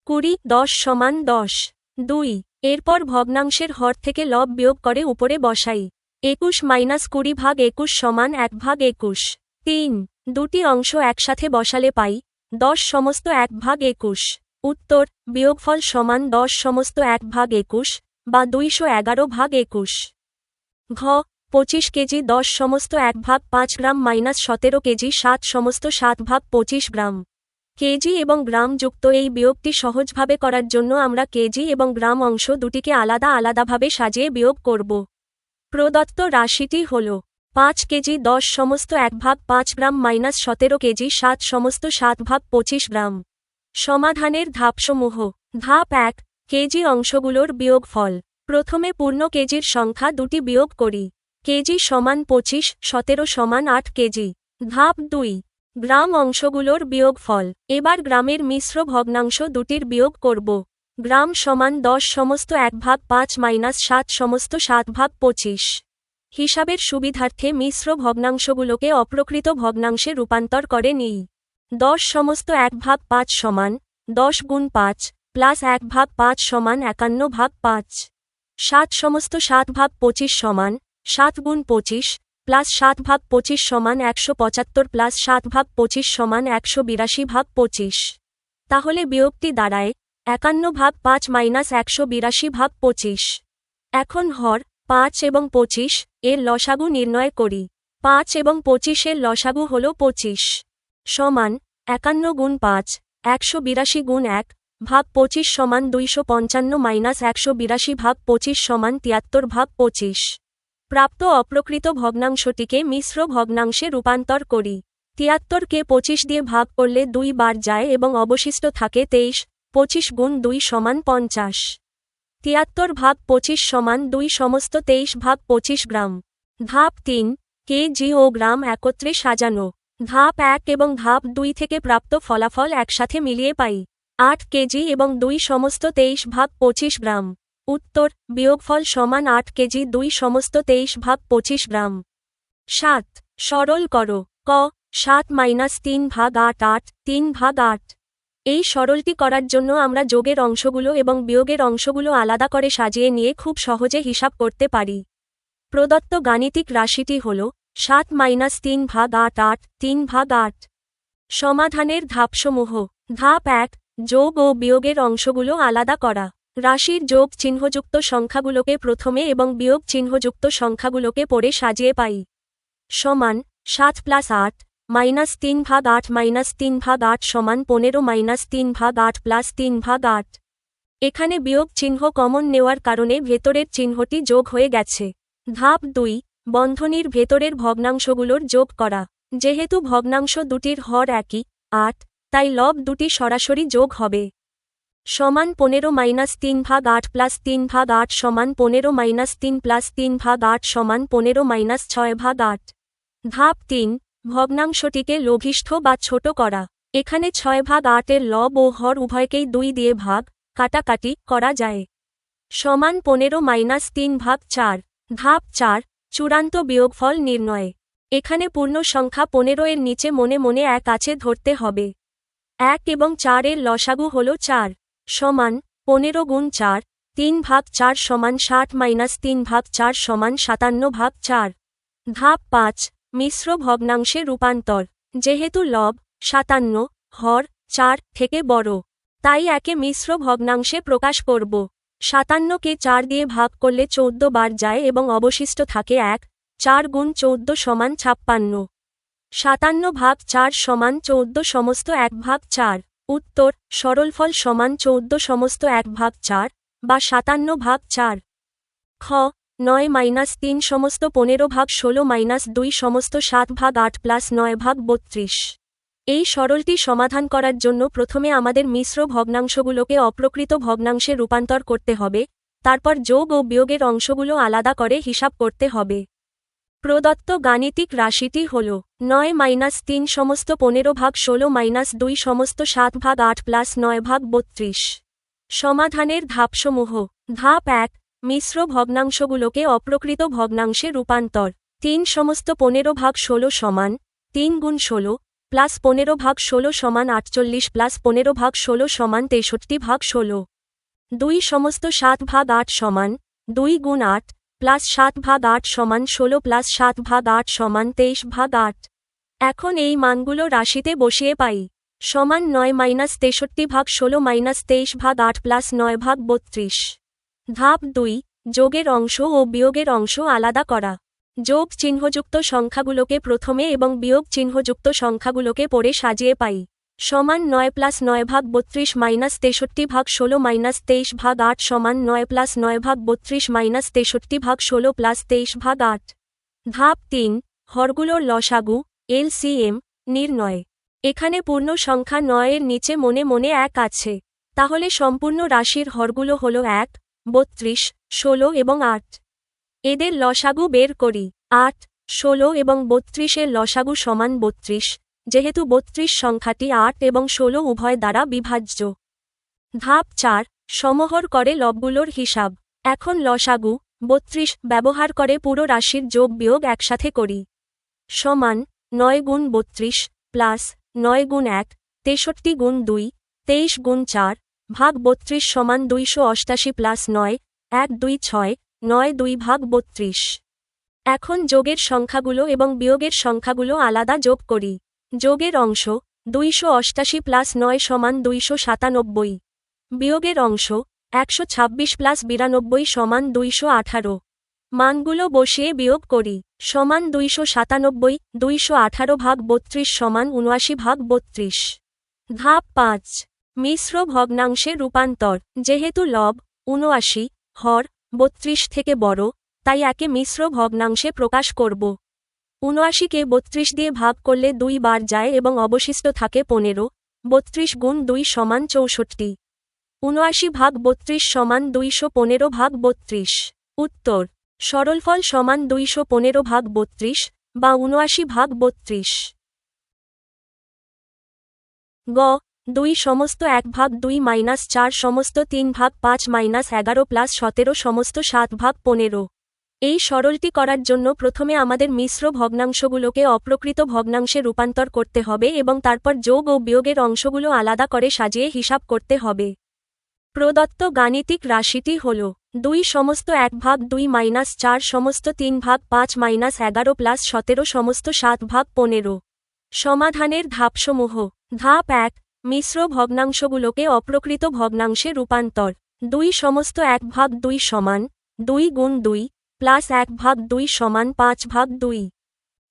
20 10 সমান 10। 2, এরপর ভগ্নাংশের হর থেকে লব বিয়োগ করে উপরে বসাই। 21-20/21 সমান 1/21। 3, দুটি অংশ একসাথে বসালে পাই 10 সমস্ত 1/21। উত্তর, বিয়োগফল সমান 10 সমস্ত 1/21 বা 211/21। ঘ, 25 কেজি 10 সমস্ত 1/5 গ্রাম মাইনাস 17 কেজি 7 সমস্ত 7/25 গ্রাম। কেজি এবং গ্রাম যুক্ত এই বিয়োগটি সহজভাবে করার জন্য আমরা কেজি এবং গ্রাম অংশ দুটিকে আলাদা আলাদাভাবে সাজিয়ে বিয়োগ করব। প্রদত্ত রাশিটি হল 5 কেজি 10 সমস্ত 1/5 গ্রাম মাইনাস 17 কেজি 7 সমস্ত 7/25 গ্রাম। সমাধানের ধাপসমূহ। ধাপ 1, কেজি অংশগুলোর বিয়োগফল। প্রথমে পূর্ণ কেজির সংখ্যা দুটি বিয়োগ করি। কেজি সমান 25, 17 সমান 8 কেজি। ধাপ 2, গ্রাম অংশগুলোর বিয়োগফল। এবার গ্রামের মিশ্র ভগ্নাংশ দুটির বিয়োগ করব। গ্রাম সমান 10 সমস্ত 1/5 মাইনাস 7 সমস্ত 7/25। হিসাবের সুবিধার্থে মিশ্র ভগ্নাংশগুলোকে অপ্রকৃত ভগ্নাংশে রূপান্তর করে নিই। 10 সমস্ত 1/5 সমান 10 গুণ 5 প্লাস 1/5 সমান 51/5। 7 সমস্ত 7/25 সমান 7 গুণ 25 প্লাস 7/25 সমান 175 প্লাস 7/25 সমান 182/25। তাহলে বিয়োগটি দাঁড়ায় 51/5 মাইনাস 182/25। এখন হর 5 এবং 25 এর লসাগু নির্ণয় করি। 5 এবং 25 এর লসাগু হল 25। সমান 51 গুণ 5, 182 গুণ 1 ভাগ 25 সমান 255 মাইনাস 182/25 সমান 73/25। প্রাপ্ত অপ্রকৃত ভগ্নাংশটিকে মিশ্র ভগ্নাংশে রূপান্তর করি। 73কে 25 দিয়ে ভাগ করলে 2 বার যায় এবং অবশিষ্ট থাকে 23। 25 গুণ 2 সমান 50। 73/25 সমান 2 সমস্ত 23/25 গ্রাম। ধাপ 3, কেজি ও গ্রাম একত্রে সাজানো। ধাপ 1 এবং ধাপ 2 থেকে প্রাপ্ত ফলাফল একসাথে মিলিয়ে পাই 8 কেজি এবং 2 সমস্ত 23/25 গ্রাম। উত্তর, বিয়োগফল সমান 8 কেজি 2 সমস্ত 23/25 গ্রাম। 7, সরল করো। ক, 7-3/8 8 3/8। এই সরলটি করার জন্য আমরা যোগের অংশগুলো এবং বিয়োগের অংশগুলো আলাদা করে সাজিয়ে নিয়ে খুব সহজে হিসাব করতে পারি। প্রদত্ত গাণিতিক রাশিটি হল 7-3/8 8 3/8। সমাধানের ধাপসমূহ। ধাপ 1, যোগ ও বিয়োগের অংশগুলো আলাদা করা। রাশির যোগ চিহ্নযুক্ত সংখ্যাগুলোকে প্রথমে এবং বিয়োগ চিহ্নযুক্ত সংখ্যাগুলোকে পরে সাজিয়ে পাই। সমান 7 + 8 -3/8 -3/8 সমান 15 -3/8 + 3/8। এখানে বিয়োগ চিহ্ন কমন নেওয়ার কারণে ভেতরের চিহ্নটি যোগ হয়ে গেছে। ধাপ 2, বন্ধনীর ভেতরের ভগ্নাংশগুলোর যোগ করা। যেহেতু ভগ্নাংশ দুটির হর একই, 8, তাই লব দুটি সরাসরি যোগ হবে। সমান 15 -3/8 + 3/8 সমান 15 -3 + 3/8 সমান 15 - 6/8। ধাপ 3, ভগ্নাংশটিকে লঘিষ্ঠ বা ছোট করা। এখানে 6/8 এর লব ও হর উভয়কেই 2 দিয়ে ভাগ, কাটাকাটি করা যায়। সমান 15 - 3/4। ধাপ 4, চূড়ান্ত বিয়োগফল নির্ণয়। এখানে পূর্ণ সংখ্যা 15 এর নিচে মনে মনে 1 আছে ধরতে হবে। 1 এবং 4 এর লসাগু হল 4। সমান 15 × 4, 3/4 সমান 60 - 3/4 সমান 57/4। ধাপ 5, মিশ্র ভগ্নাংশে রূপান্তর। যেহেতু লব 57, হর 4 থেকে বড়, তাই একে মিশ্র ভগ্নাংশে প্রকাশ করব। 57কে 4 দিয়ে ভাগ করলে 14 বার যায় এবং অবশিষ্ট থাকে 1, 4 × 14 সমান 56। 57/4 সমান 14 সমস্ত 1/4। উত্তর, সরলফল সমান 14 সমস্ত 1/4 বা 57/4। খ, 9 - 3 সমস্ত 15/16 - 2 সমস্ত 7/8 + 9/32। এই সরলটি সমাধান করার জন্য প্রথমে আমাদের মিশ্র ভগ্নাংশগুলোকে অপ্রকৃত ভগ্নাংশে রূপান্তর করতে হবে, তারপর যোগ ও বিয়োগের অংশগুলো আলাদা করে হিসাব করতে হবে। প্রদত্ত গাণিতিক রাশিটি হল 9 - 3 সমস্ত 15/16 - 2 সমস্ত 7/8 + 9/32। সমাধানের ধাপসমূহ। ধাপ 1, মিশ্র ভগ্নাংশগুলোকে অপ্রকৃত ভগ্নাংশে রূপান্তর। 3 সমস্ত 15/16 সমান 3 × 16 প্লাস 15/16 সমান 48 প্লাস 15/16 সমান 63/16। 2 সমস্ত 7/8 সমান 2 × 8 প্লাস 7/8 সমান 16 প্লাস 7/8 সমান 23/8। এখন এই মানগুলো রাশিতে বসিয়ে পাই। সমান 9 - 63/16 - 23/8 প্লাস 9/32। ধাপ 2, যোগের অংশ ও বিয়োগের অংশ আলাদা করা। যোগ চিহ্নযুক্ত সংখ্যাগুলোকে প্রথমে এবং বিয়োগ চিহ্নযুক্ত সংখ্যাগুলোকে পরে সাজিয়ে পাই। সমান 9 + 9/32 - 63/16 - 23/8 সমান 9 + 9/32 - 63/16 + 23/8। ধাপ 3, হরগুলোর লসাগু এলসিএম নির্ণয়। এখানে পূর্ণ সংখ্যা 9 এর নিচে মনে মনে 1 আছে, তাহলে সম্পূর্ণ রাশির হরগুলো হল 1, 32, 16 এবং 8। এদের লসাগু বের করি। 8, 16 এবং 32 এর লসাগু সমান 32, যেহেতু 32 সংখ্যাটি 8 এবং 16 উভয় দ্বারা বিভাজ্য। ধাপ 4, সমহর করে লবগুলোর হিসাব। এখন লসাগু 32 ব্যবহার করে পুরো রাশির যোগ বিয়োগ একসাথে করি। সমান 9 × 32 প্লাস 9 × 1, 63 × 2, 23 × 4 ভাগ 32 সমান 288 প্লাস 9, 1 2 6, 9 2/32। এখন যোগের সংখ্যাগুলো এবং বিয়োগের সংখ্যাগুলো আলাদা যোগ করি। যোগের অংশ 288 প্লাস 9 সমান 297। বিয়োগের অংশ 126 প্লাস 92 সমান 218। মানগুলো বসিয়ে বিয়োগ করি। সমান 297, 218/32 সমান 79/32। ধাপ 5, মিশ্র ভগ্নাংশে রূপান্তর। যেহেতু লব 79, হর 32 থেকে বড়, তাই একে মিশ্র ভগ্নাংশে প্রকাশ করব। 79কে 32 দিয়ে ভাগ করলে 2 বার যায় এবং অবশিষ্ট থাকে 15, 32 × 2 সমান 64। 79/32 সমান 215/32। উত্তর, সরলফল সমান 215/32 বা 79/32। গ, 2 সমস্ত 1/2 - 4 সমস্ত 3/5 - 11 প্লাস 17 সমস্ত 7/15। এই সরলটি করার জন্য প্রথমে আমাদের মিশ্র ভগ্নাংশগুলোকে অপ্রকৃত ভগ্নাংশে রূপান্তর করতে হবে এবং তারপর যোগ ও বিয়োগের অংশগুলো আলাদা করে সাজিয়ে হিসাব করতে হবে। প্রদত্ত গাণিতিক রাশিটি হল 2 সমস্ত 1/2 - 4 সমস্ত 3/5 - 11 প্লাস 17 সমস্ত 7/15। সমাধানের ধাপসমূহ। ধাপ 1, মিশ্র ভগ্নাংশগুলোকে অপ্রকৃত ভগ্নাংশে রূপান্তর। 2 সমস্ত 1/2 সমান 2 গুণ 2 প্লাস 1/2 সমান 5/2।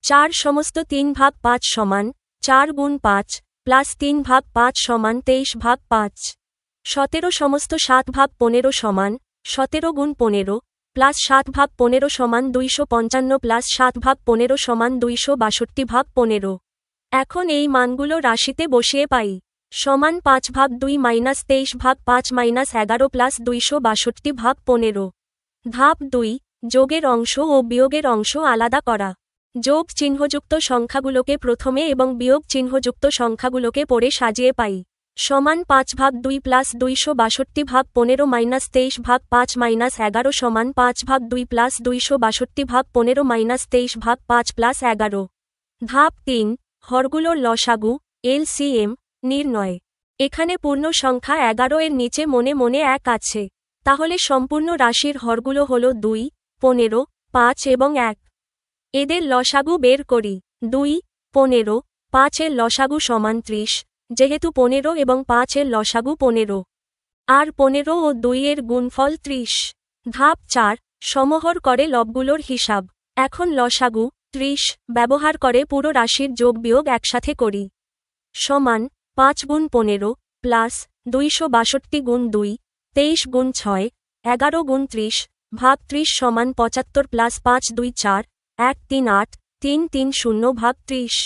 4 সমস্ত 3/5 সমান 4 গুণ 5 প্লাস 3/5 সমান 23/5। 17 সমস্ত 7/15 সমান 17 গুণ 15 প্লাস 7/15 সমান 255 প্লাস 7/15 সমান 262/15। এখন এই মানগুলো রাশিতে বসিয়ে পাই। সমান 5/2 মাইনাস 23/5 মাইনাস 11 প্লাস 262/15। ধাপ 2 যোগের অংশ ও বিয়োগের অংশ আলাদা করা। যোগ চিহ্নযুক্ত সংখ্যাগুলোকে প্রথমে এবং বিয়োগ চিহ্নযুক্ত সংখ্যাগুলোকে পরে সাজিয়ে পাই। সমান 5/2 প্লাস 262/15 মাইনাস 23/5 মাইনাস 11 সমান 5/2 প্লাস 262/15 মাইনাস 23/5 প্লাস 11। ধাপ 3 হরগুলোর লসাগু এলসিএম নির্ণয়। এখানে পূর্ণ সংখ্যা 11 এর নিচে মনে মনে 1 আছে, তাহলে সম্পূর্ণ রাশির হরগুলো হল 2, 15, 5 এবং 1। এদের লসাগু বের করি। 2, 15, 5 এর লসাগু সমান 30, যেহেতু 15 এবং 5 এর লসাগু 15। আর 15 ও 2 এর গুণফল 30। ধাপ 4 সমহর করে লবগুলোর হিসাব। এখন লসাগু 30 ব্যবহার করে পুরো রাশির যোগ বিয়োগ একসাথে করি। সমান 5 গুণ 15 প্লাস 262 গুণ 2, 23 গুণ 6, 11 গুণ 30 ভাগ 30 সমান 75 প্লাস 5 2 4, 1 3 8, 3 3 0 ভাগ 30।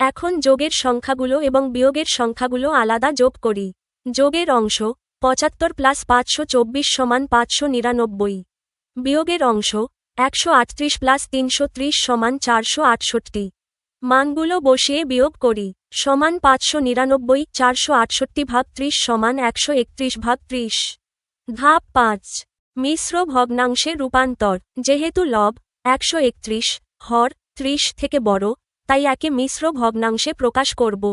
এখন যোগের সংখ্যাগুলো এবং বিয়োগের সংখ্যাগুলো আলাদা যোগ করি। যোগের অংশ 75 প্লাস 524 সমান 599। বিয়োগের অংশ 138 প্লাস 330 সমান 468। মানগুলো বসিয়ে বিয়োগ করি। সমান 599 468 ভাগ 30 সমান 131 ভাগ 30। ধাপ 5 মিশ্র ভগ্নাংশে রূপান্তর। যেহেতু লব 131 হর 30 থেকে বড়, তাই একে মিশ্র ভগ্নাংশে প্রকাশ করব।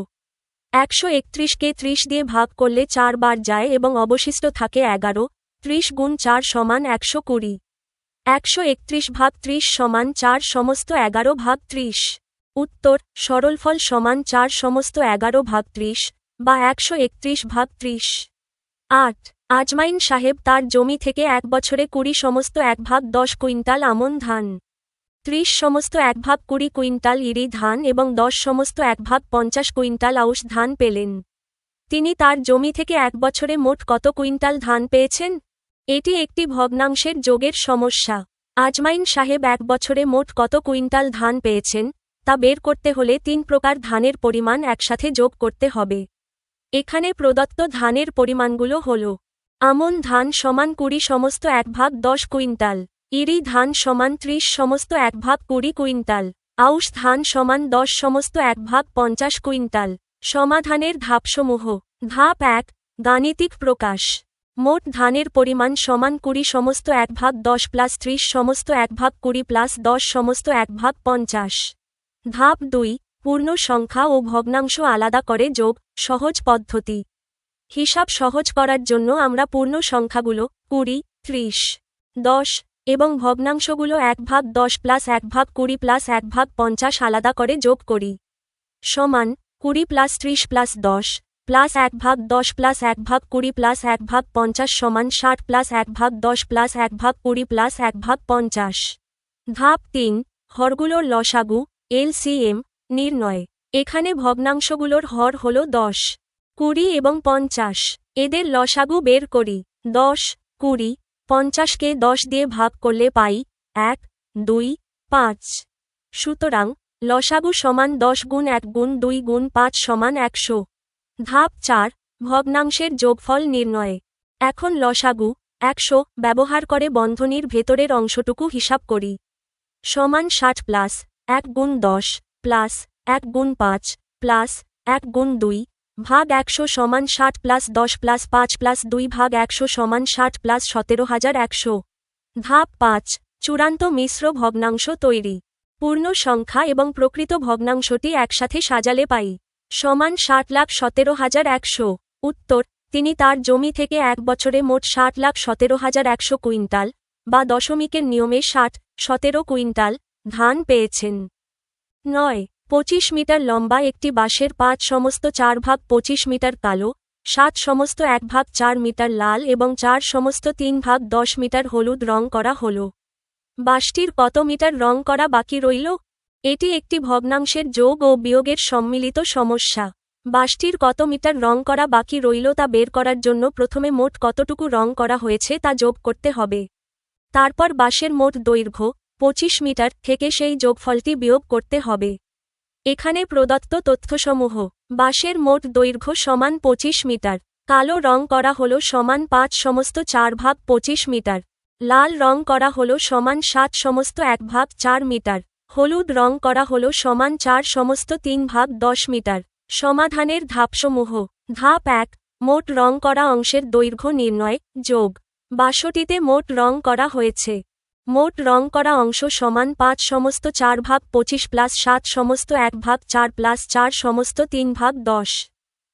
131কে 30 দিয়ে ভাগ করলে 4 বার যায় এবং অবশিষ্ট থাকে 11। 30 গুণ 4 সমান 120। 131 ভাগ 30 সমান 4 সমস্ত 11 ভাগ 30। উত্তর সরলফল সমান 4 সমস্ত 11 ভাগ 30 বা 131 ভাগ 30। 8 আজমাইন সাহেব তার জমি থেকে 1 বছরে 20 সমস্ত 1/10 কুইন্টাল আমন ধান, 30 সমস্ত 1/20 কুইন্টাল ইরি ধান এবং 10 সমস্ত 1/50 কুইন্টাল আউশ ধান পেলেন। তিনি তার জমি থেকে 1 বছরে মোট কত কুইন্টাল ধান পেয়েছেন? এটি একটি ভগ্নাংশের যোগের সমস্যা। আজমাইন সাহেব 1 বছরে মোট কত কুইন্টাল ধান পেয়েছেন তা বের করতে হলে 3 প্রকার ধানের পরিমাণ একসাথে যোগ করতে হবে। এখানে প্রদত্ত ধানের পরিমাণগুলো হল: আমন ধান সমান 20 সমস্ত 1/10 কুইন্টাল, ইরি ধান সমান 30 সমস্ত 1/20 কুইন্টাল, আউশ ধান সমান 10 সমস্ত 1/50 কুইন্টাল। সমাধানের ধাপসমূহ। ধাপ 1 গাণিতিক প্রকাশ। মোট ধানের পরিমাণ সমান 20 সমস্ত 1/10 প্লাস 30 সমস্ত 1/20 প্লাস 10 সমস্ত 1/50। ধাপ 2 পূর্ণ সংখ্যা ও ভগ্নাংশ আলাদা করে যোগ সহজ পদ্ধতি। হিসাব সহজ করার জন্য আমরা পূর্ণ সংখ্যাগুলো 20, 30, 10 এবং ভগ্নাংশগুলো 1/10 প্লাস 1/20 প্লাস 1/50 আলাদা করে যোগ করি। সমান 20 plus 30 plus 10 plus 1/10 plus 1/20 plus 1/50 সমান 60 প্লাস 1/10 প্লাস 1/20 প্লাস 1/50। ধাপ 3 হরগুলোর লসাগু এলসিএম নির্ণয়। এখানে ভগ্নাংশগুলোর হর হল 10, 20 এবং 50। এদের লসাগু বের করি। 10, 20, 50কে 10 দিয়ে ভাগ করলে পাই 1, 2, 5। সুতরাং লসাগু সমান 10 গুণ 1 গুণ 2 গুণ 5 সমান 100। ধাপ 4 ভগ্নাংশের যোগফল নির্ণয়। এখন লসাগু 100 ব্যবহার করে বন্ধনীর ভেতরের অংশটুকু হিসাব করি। সমান 60 প্লাস 1 গুণ 10 প্লাস 1 গুণ 5 প্লাস 1 গুণ 2 ভাগ 100 সমান 60 প্লাস 10 প্লাস 5 প্লাস 2 ভাগ 100 সমান 60 প্লাস 17100। ধাপ 5 চূড়ান্ত মিশ্র ভগ্নাংশ তৈরি। পূর্ণ সংখ্যা এবং প্রকৃত ভগ্নাংশটি একসাথে সাজালে পাই। সমান 60,17,100। উত্তর তিনি তার জমি থেকে 1 বছরে মোট 60,17,100 কুইন্টাল বা দশমিকের নিয়মে 60-17 কুইন্টাল ধান পেয়েছেন। 9 25 মিটার লম্বা একটি বাঁশের 5 সমস্ত 4 ভাগ 25 মিটার কালো, 7 সমস্ত 1/4 মিটার লাল এবং 4 সমস্ত 3/10 মিটার হলুদ রং করা হল। বাঁশটির কত মিটার রং করা বাকি রইল? এটি একটি ভগ্নাংশের যোগ ও বিয়োগের সম্মিলিত সমস্যা। বাঁশটির কত মিটার রং করা বাকি রইল তা বের করার জন্য প্রথমে মোট কতটুকু রং করা হয়েছে তা যোগ করতে হবে। তারপর বাঁশের মোট দৈর্ঘ্য 25 মিটার থেকে সেই যোগফলটি বিয়োগ করতে হবে। এখানে প্রদত্ত তথ্যসমূহ: বাঁশের মোট দৈর্ঘ্য সমান 25 মিটার, কালো রং করা হল সমান 5 সমস্ত 4/25 মিটার, লাল রং করা হল সমান 7 সমস্ত 1/4 মিটার, হলুদ রং করা হল সমান 4 সমস্ত 3/10 মিটার। সমাধানের ধাপসমূহ: ধাপ 1, মোট রং করা অংশের দৈর্ঘ্য নির্ণয়, যোগ। বাঁশটিতে মোট রং করা হয়েছে। মোট রং করা অংশ সমান 5 সমস্ত 4/25 প্লাস 7 সমস্ত 1/4 প্লাস 4 সমস্ত 3/10।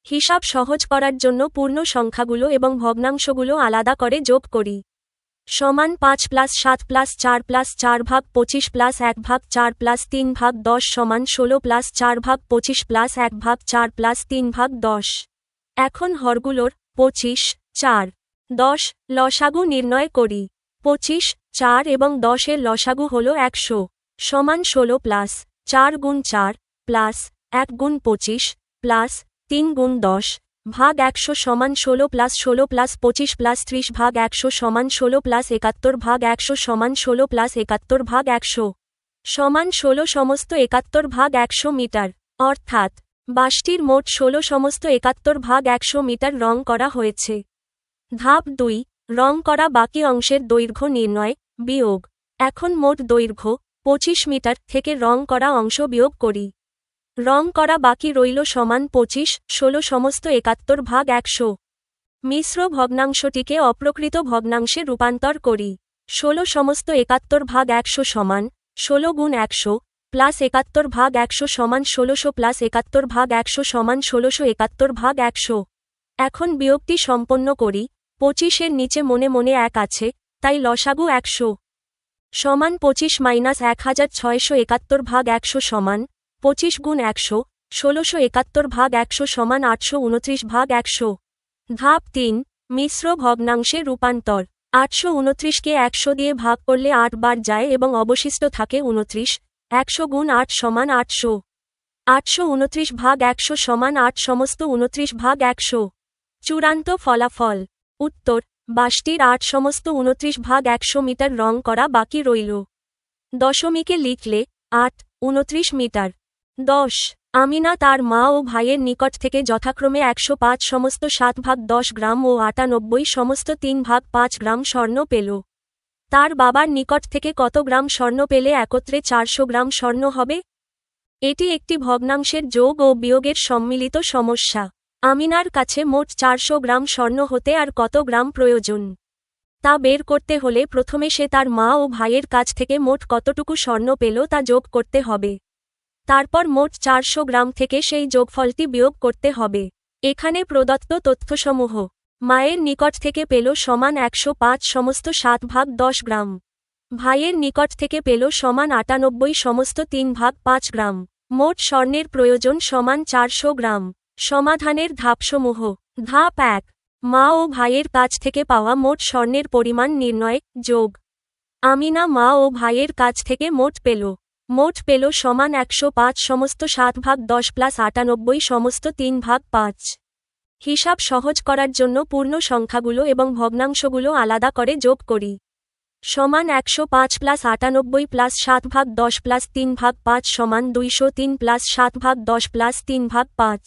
হিসাব সহজ করার জন্য পূর্ণ সংখ্যাগুলো এবং ভগ্নাংশগুলো আলাদা করে যোগ করি। সমান 5 plus 7 plus 4 plus 4/25 plus 1/4 plus 3/10 সমান 16 প্লাস 4/25 প্লাস 1/4 প্লাস 3/10। এখন হরগুলোর 25, 4, 10 লসাগু নির্ণয় করি। 25, 4 এবং 10 এর লসাগু হল 100, সমান 16 প্লাস 4 গুণ 4 প্লাস 1 গুণ 25 প্লাস 3 গুণ 10 ভাগ 100 সমান 16 প্লাস 16 প্লাস 25 প্লাস 30 ভাগ 100 সমান 16 প্লাস 71 ভাগ 100 সমান 16 প্লাস 71 ভাগ 100 সমান 16 সমস্ত 71 ভাগ 100 মিটার। অর্থাৎ বাঁশটির মোট 16 সমস্ত 71 ভাগ 100 মিটার রং করা হয়েছে। ধাপ 2, রং করা বাকি অংশের দৈর্ঘ্য নির্ণয়, বিয়োগ। এখন মোট দৈর্ঘ্য 25 মিটার থেকে রং করা অংশ বিয়োগ করি। রং করা বাকি রইল সমান 25, 16 সমস্ত 71 ভাগ 100। মিশ্র ভগ্নাংশটিকে অপ্রকৃত ভগ্নাংশে রূপান্তর করি। 16 সমস্ত 71 ভাগ 100 সমান 16 গুণ 100 প্লাস 71 ভাগ 100 সমান 1600 প্লাস 71 ভাগ 100 সমান 1671 ভাগ 100। এখন বিয়োগটি সম্পন্ন করি। 25 এর নিচে মনে মনে 1 আছে, তাই লসাগু 100 সমান 25 মাইনাস 1671 ভাগ 100 সমান 25 গুণ 100, 1671 ভাগ 100 সমান 829 ভাগ 100। ধাপ 3, মিশ্র ভগ্নাংশে রূপান্তর। 829কে 100 দিয়ে ভাগ করলে 8 বার যায় এবং অবশিষ্ট থাকে 29। 100 গুণ 8 সমান 800। 829 ভাগ 100 সমান 8 সমস্ত 29 ভাগ 100। চূড়ান্ত ফলাফল: উত্তর, বাঁশটির 8 সমস্ত 29 ভাগ 100 মিটার রং করা বাকি রইল। দশমিকে লিখলে 8, 29 মিটার। 10, আমিনা তার মা ও ভাইয়ের নিকট থেকে যথাক্রমে 105 সমস্ত 7/10 গ্রাম ও 98 সমস্ত 3/5 গ্রাম স্বর্ণ পেল। তার বাবার নিকট থেকে কত গ্রাম স্বর্ণ পেলে একত্রে 400 গ্রাম স্বর্ণ হবে? এটি একটি ভগ্নাংশের যোগ ও বিয়োগের সম্মিলিত সমস্যা। আমিনার কাছে মোট 400 গ্রাম স্বর্ণ হতে আর কত গ্রাম প্রয়োজন তা বের করতে হলে প্রথমে সে তার মা ও ভাইয়ের কাছ থেকে মোট কতটুকু স্বর্ণ পেল তা যোগ করতে হবে। তারপর মোট 400 গ্রাম থেকে সেই যোগফলটি বিয়োগ করতে হবে। এখানে প্রদত্ত তথ্যসমূহ: মায়ের নিকট থেকে পেল সমান 105 সমস্ত 7/10 গ্রাম, ভাইয়ের নিকট থেকে পেল সমান 98 সমস্ত 3/5 গ্রাম, মোট স্বর্ণের প্রয়োজন সমান 400 গ্রাম। সমাধানের ধাপসমূহ: ধাপ 1, মা ও ভাইয়ের কাছ থেকে পাওয়া মোট স্বর্ণের পরিমাণ নির্ণয়, যোগ। আমিনা মা ও ভাইয়ের কাছ থেকে মোট পেল সমান 105 সমস্ত 7/10 প্লাস 98 সমস্ত 3/5। হিসাব সহজ করার জন্য পূর্ণ সংখ্যাগুলো এবং ভগ্নাংশগুলো আলাদা করে যোগ করি। সমান 105 প্লাস 98 প্লাস 7/10 প্লাস 3/5 সমান 203 প্লাস 7/10 প্লাস 3/5।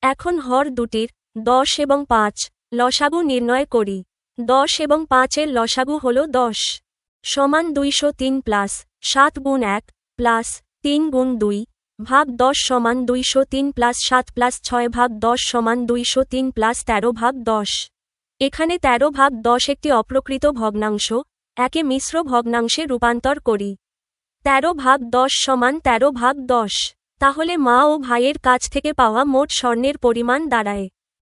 এখন হর দুটির 10 এবং 5 লসাগু নির্ণয় করি। 10 এবং 5 এর লসাগু হল 10 সমান 203 প্লাস 7 গুণ 1 প্লাস 3 গুণ 2 ভাগ 10 সমান 203 প্লাস 7 প্লাস 6 ভাগ 10 সমান 203 প্লাস 13 ভাগ 10। এখানে 13 ভাগ 10 একটি অপ্রকৃত ভগ্নাংশ, একে মিশ্র ভগ্নাংশে রূপান্তর করি। 13 ভাগ 10 সমান 13 ভাগ 10। তাহলে মা ও ভাইয়ের কাছ থেকে পাওয়া মোট স্বর্ণের পরিমাণ দাঁড়ায়: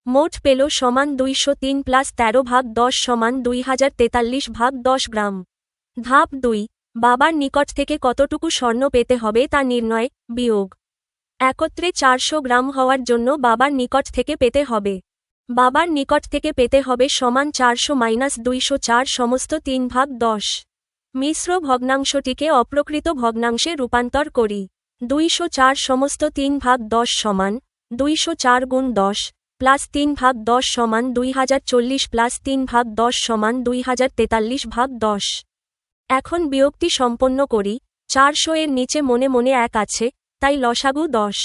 মোট পেল সমান 203 প্লাস 13 ভাগ 10 সমান 2043 ভাগ 10 গ্রাম। ধাপ 2, বাবার নিকট থেকে কতটুকু স্বর্ণ পেতে হবে তা নির্ণয়, বিয়োগ। একত্রে 400 গ্রাম হওয়ার জন্য বাবার নিকট থেকে পেতে হবে বাবার নিকট থেকে পেতে হবে সমান 400-204 সমস্ত 3/10। মিশ্র ভগ্নাংশটিকে অপ্রকৃত ভগ্নাংশে রূপান্তর করি। 204 সমস্ত 3/10 সমান 204 গুণ 10 প্লাস 3/10 সমান 2040 প্লাস 3/10 সমান 2043/10। এখন বিয়োগটি সম্পন্ন করি। 400 এর নিচে মনে মনে 1 আছে, তাই লসাগু 10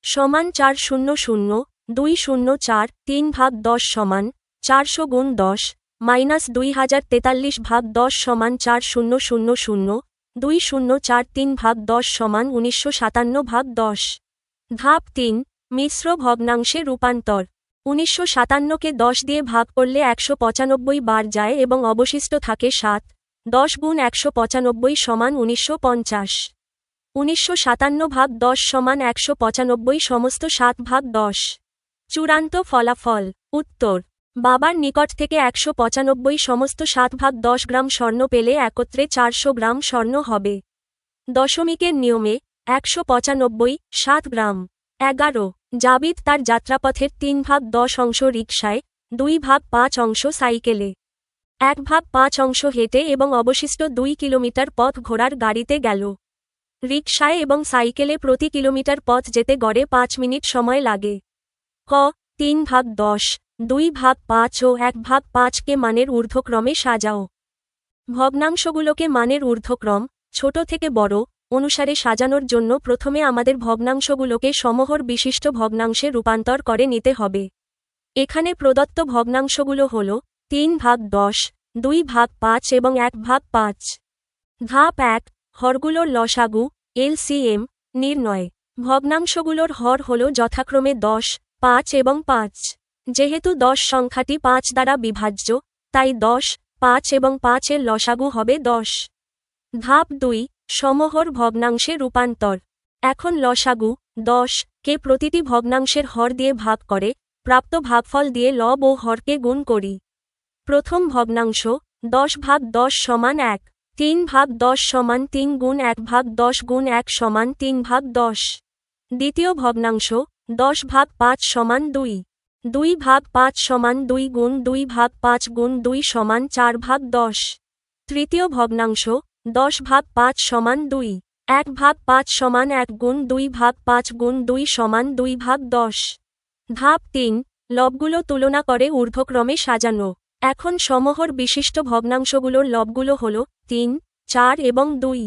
সমান 400 204 3/10 সমান 400 গুণ 10 মাইনাস 2043/10 সমান 4000 2004 3/10 সমান 1957/10। ধাপ 3 মিশ্র ভগ্নাংশে রূপান্তর। 1957কে 10 দিয়ে ভাগ করলে 195 বার যায় এবং অবশিষ্ট থাকে 7। 10 গুণ 195 সমান 1950। 1957/10 সমান 195 সমস্ত 7/10। চূড়ান্ত ফলাফল। উত্তর: বাবার নিকট থেকে 195 সমস্ত 7/10 গ্রাম স্বর্ণ পেলে একত্রে 400 গ্রাম স্বর্ণ হবে। দশমিকের নিয়মে 195 7 গ্রাম। 11 জাবিদ তার যাত্রাপথের 3/10 অংশ রিকশায়, 2/5 অংশ সাইকেলে, 1/5 অংশ হেঁটে এবং অবশিষ্ট 2 কিলোমিটার পথ ঘোড়ার গাড়িতে গেল। রিকশায় এবং সাইকেলে প্রতি কিলোমিটার পথ যেতে গড়ে 5 মিনিট সময় লাগে। ক 3/10, 2/5 ও 1/5 কে মানের ঊর্ধ্বক্রমে সাজাও। ভগ্নাংশগুলোকে মানের ঊর্ধ্বক্রম, ছোট থেকে বড়, অনুসারে সাজানোর জন্য প্রথমে আমাদের ভগ্নাংশগুলোকে সমহর বিশিষ্ট ভগ্নাংশে রূপান্তর করে নিতে হবে। এখানে প্রদত্ত ভগ্নাংশগুলো হল 3/10, 2/5 এবং 1/5। ধাপ 1 হরগুলোর লসাগু এলসিএম নির্ণয়। ভগ্নাংশগুলোর হর হল যথাক্রমে 10, 5 এবং 5। যেহেতু 10 সংখ্যাটি 5 দ্বারা বিভাজ্য, তাই 10, 5 এবং 5 এর লসাগু হবে 10। ধাপ 2 সমহর ভগ্নাংশে রূপান্তর। এখন লসাগু 10 কে প্রতিটি ভগ্নাংশের হর দিয়ে ভাগ করে প্রাপ্ত ভাগফল দিয়ে লব ও হরকে গুণ করি। প্রথম ভগ্নাংশ 10/10 সমান 1, 3/10 সমান 3 গুণ 1/10 গুণ 1 সমান 3/10। দ্বিতীয় ভগ্নাংশ 10/5 সমান 2, 2/5 সমান 2 গুণ 2/5 গুণ 2 সমান 4/10। তৃতীয় ভগ্নাংশ 10/5 সমান 2, 1/5 সমান 1 গুণ 2/5 গুণ 2 সমান 2/10। ধাপ 3 লবগুলো তুলনা করে ঊর্ধ্বক্রমে সাজানো। এখন সমহর বিশিষ্ট ভগ্নাংশগুলোর লবগুলো হল 3, 4 এবং 2।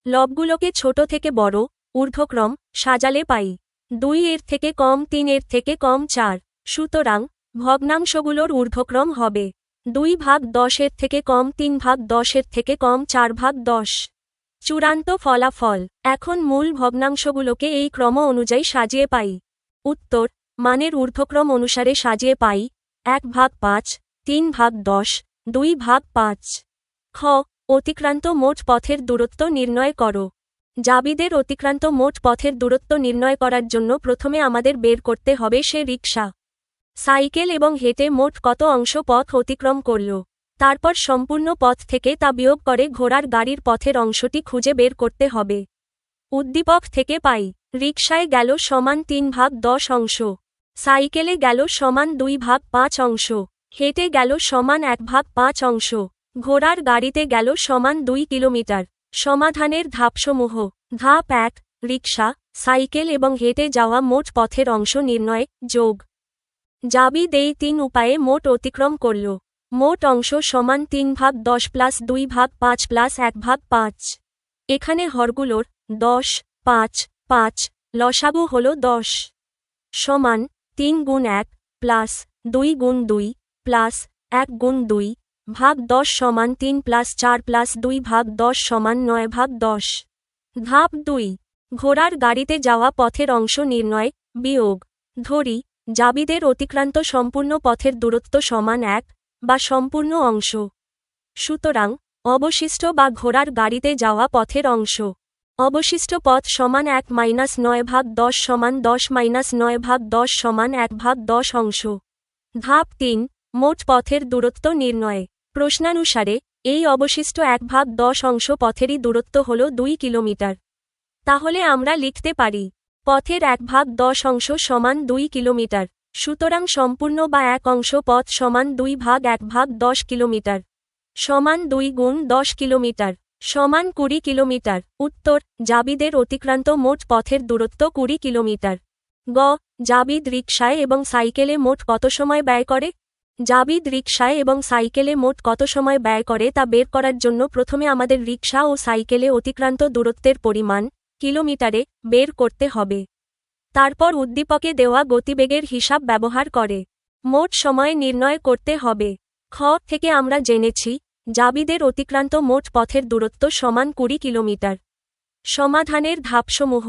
লবগুলোকে ছোট থেকে বড় ঊর্ধ্বক্রম সাজালে পাই 2 এর থেকে কম 3 এর থেকে কম 4। সুতরাং ভগ্নাংশগুলোর ঊর্ধ্বক্রম হবে 2/10 এর থেকে কম 3/10 এর থেকে কম 4/10। চূড়ান্ত ফলাফল। এখন মূল ভগ্নাংশগুলোকে এই ক্রম অনুযায়ী সাজিয়ে পাই। উত্তর: মানের ঊর্ধ্বক্রম অনুসারে সাজিয়ে পাই 1/5, 3/10, 2/5। খ অতিক্রান্ত মোট পথের দূরত্ব নির্ণয় করো। জাবিদের অতিক্রান্ত মোট পথের দূরত্ব নির্ণয় করার জন্য প্রথমে আমাদের বের করতে হবে সে রিকশা, সাইকেল এবং হেঁটে মোট কত অংশ পথ অতিক্রম করল। তারপর সম্পূর্ণ পথ থেকে তা বিয়োগ করে ঘোড়ার গাড়ির পথের অংশটি খুঁজে বের করতে হবে। উদ্দীপক থেকে পাই রিকশায় গেল সমান 3/10 অংশ, সাইকেলে গেল সমান 2/5 অংশ, হেঁটে গেল সমান 1/5 অংশ, ঘোড়ার গাড়িতে গেল সমান 2 কিলোমিটার। সমাধানের ধাপসমূহ। ধাপ 1 রিকশা, সাইকেল এবং হেঁটে যাওয়া মোট পথের অংশ নির্ণয় যোগ। জাবিদ এই 3 উপায়ে মোট অতিক্রম করল। মোট অংশ সমান 3/10 প্লাস 2/5 প্লাস 1/5। এখানে হরগুলোর 10, 5, 5 লসাগু হল 10 সমান 3 গুণ 1 প্লাস 2 গুণ 2 প্লাস 1 গুণ 2 ভাগ 10 সমান 3 প্লাস 4 প্লাস 2/10 সমান 9/10। ধাপ 2 ঘোড়ার গাড়িতে যাওয়া পথের অংশ নির্ণয় বিয়োগ। ধরি জাবিদের অতিক্রান্ত সম্পূর্ণ পথের দূরত্ব সমান 1 বা সম্পূর্ণ অংশ। সুতরাং অবশিষ্ট বা ঘোড়ার গাড়িতে যাওয়া পথের অংশ। অবশিষ্ট পথ সমান 1-9/10 সমান 10-9/10 সমান 1/10 অংশ। ধাপ 3 মোট পথের দূরত্ব নির্ণয়। প্রশ্নানুসারে এই অবশিষ্ট 1/10 অংশ পথেরই দূরত্ব হল 2 কিলোমিটার। তাহলে আমরা লিখতে পারি পথের 1/10 অংশ সমান 2 কিলোমিটার। সুতরাং সম্পূর্ণ বা এক অংশ পথ সমান 2/1/10 কিলোমিটার সমান 2 গুণ 10 কিলোমিটার সমান 20 কিলোমিটার। উত্তর, জাবিদের অতিক্রান্ত মোট পথের দূরত্ব 20 কিলোমিটার। গ. জাবিদ রিকশায় এবং সাইকেলে মোট কত সময় ব্যয় করে? জাবিদ রিকশায় এবং সাইকেলে মোট কত সময় ব্যয় করে তা বের করার জন্য প্রথমে আমাদের রিকশা ও সাইকেলে অতিক্রান্ত দূরত্বের পরিমাণ কিলোমিটারে বের করতে হবে। তারপর উদ্দীপকে দেওয়া গতিবেগের হিসাব ব্যবহার করে মোট সময় নির্ণয় করতে হবে। খ. থেকে আমরা জেনেছি জাবিদের অতিক্রান্ত মোট পথের দূরত্ব সমান 20 কিলোমিটার। সমাধানের ধাপসমূহ।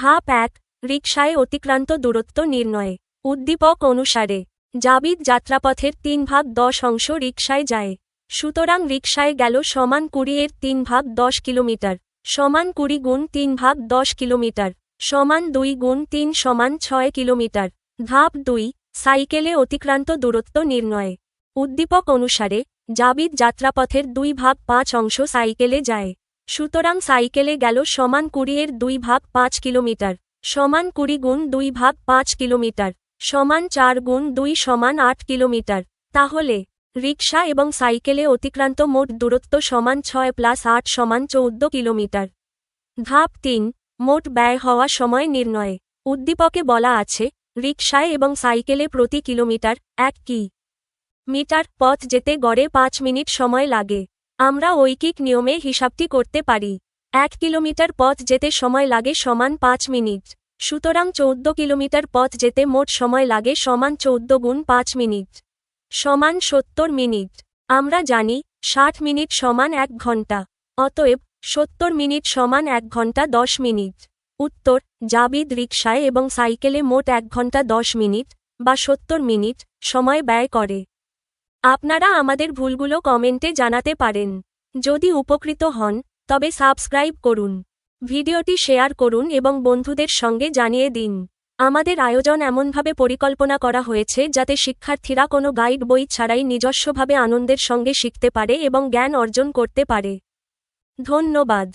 ধাপ 1. রিকশায় অতিক্রান্ত দূরত্ব নির্ণয়। উদ্দীপক অনুসারে জাবিদ যাত্রাপথের 3/10 অংশ রিকশায় যায়। সুতরাং রিকশায় গেল সমান 20 এর 3/10 কিলোমিটার সমান 20 গুণ 3/10 কিলোমিটার সমান 2 গুণ 3 সমান 6 কিলোমিটার। ধাপ 2. সাইকেলে অতিক্রান্ত দূরত্ব নির্ণয়। উদ্দীপক অনুসারে জাবিদ যাত্রাপথের 2/5 অংশ সাইকেলে যায়। সুতরাং সাইকেলে গেল সমান 20 এর 2/5 কিলোমিটার সমান 20 গুণ 2/5 কিলোমিটার সমান 4 গুণ 2 সমান 8 কিলোমিটার। তাহলে রিকশা এবং সাইকেলে অতিক্রান্ত মোট দূরত্ব সমান 6 + 8 সমান 14 কিলোমিটার। ধাপ 3. মোট ব্যয় হওয়া সময় নির্ণয়। উদ্দীপকে বলা আছে রিকশায় এবং সাইকেলে প্রতি কিলোমিটার 1 মিটার পথ যেতে গড়ে 5 মিনিট সময় লাগে। আমরা ঐকিক নিয়মে হিসাবটি করতে পারি। 1 কিলোমিটার পথ যেতে সময় লাগে সমান 5 মিনিট। সুতরাং 14 কিলোমিটার পথ যেতে মোট সময় লাগে সমান 14 গুণ 5 মিনিট সমান 70 মিনিট। আমরা জানি 60 মিনিট সমান 1 ঘন্টা। অতএব 70 মিনিট সমান 1 ঘন্টা 10 মিনিট। উত্তর, জাবিদ রিকশায় এবং সাইকেলে মোট 1 ঘন্টা 10 মিনিট বা 70 মিনিট সময় ব্যয় করে। আপনারা আমাদের ভুলগুলো কমেন্টে জানাতে পারেন। যদি উপকৃত হন তবে সাবস্ক্রাইব করুন, ভিডিওটি শেয়ার করুন এবং বন্ধুদের সঙ্গে জানিয়ে দিন। আমাদের আয়োজন এমনভাবে পরিকল্পনা করা হয়েছে যাতে শিক্ষার্থীরা কোনো গাইড বই ছাড়াই নিজস্বভাবে আনন্দের সঙ্গে শিখতে পারে এবং জ্ঞান অর্জন করতে পারে। ধন্যবাদ।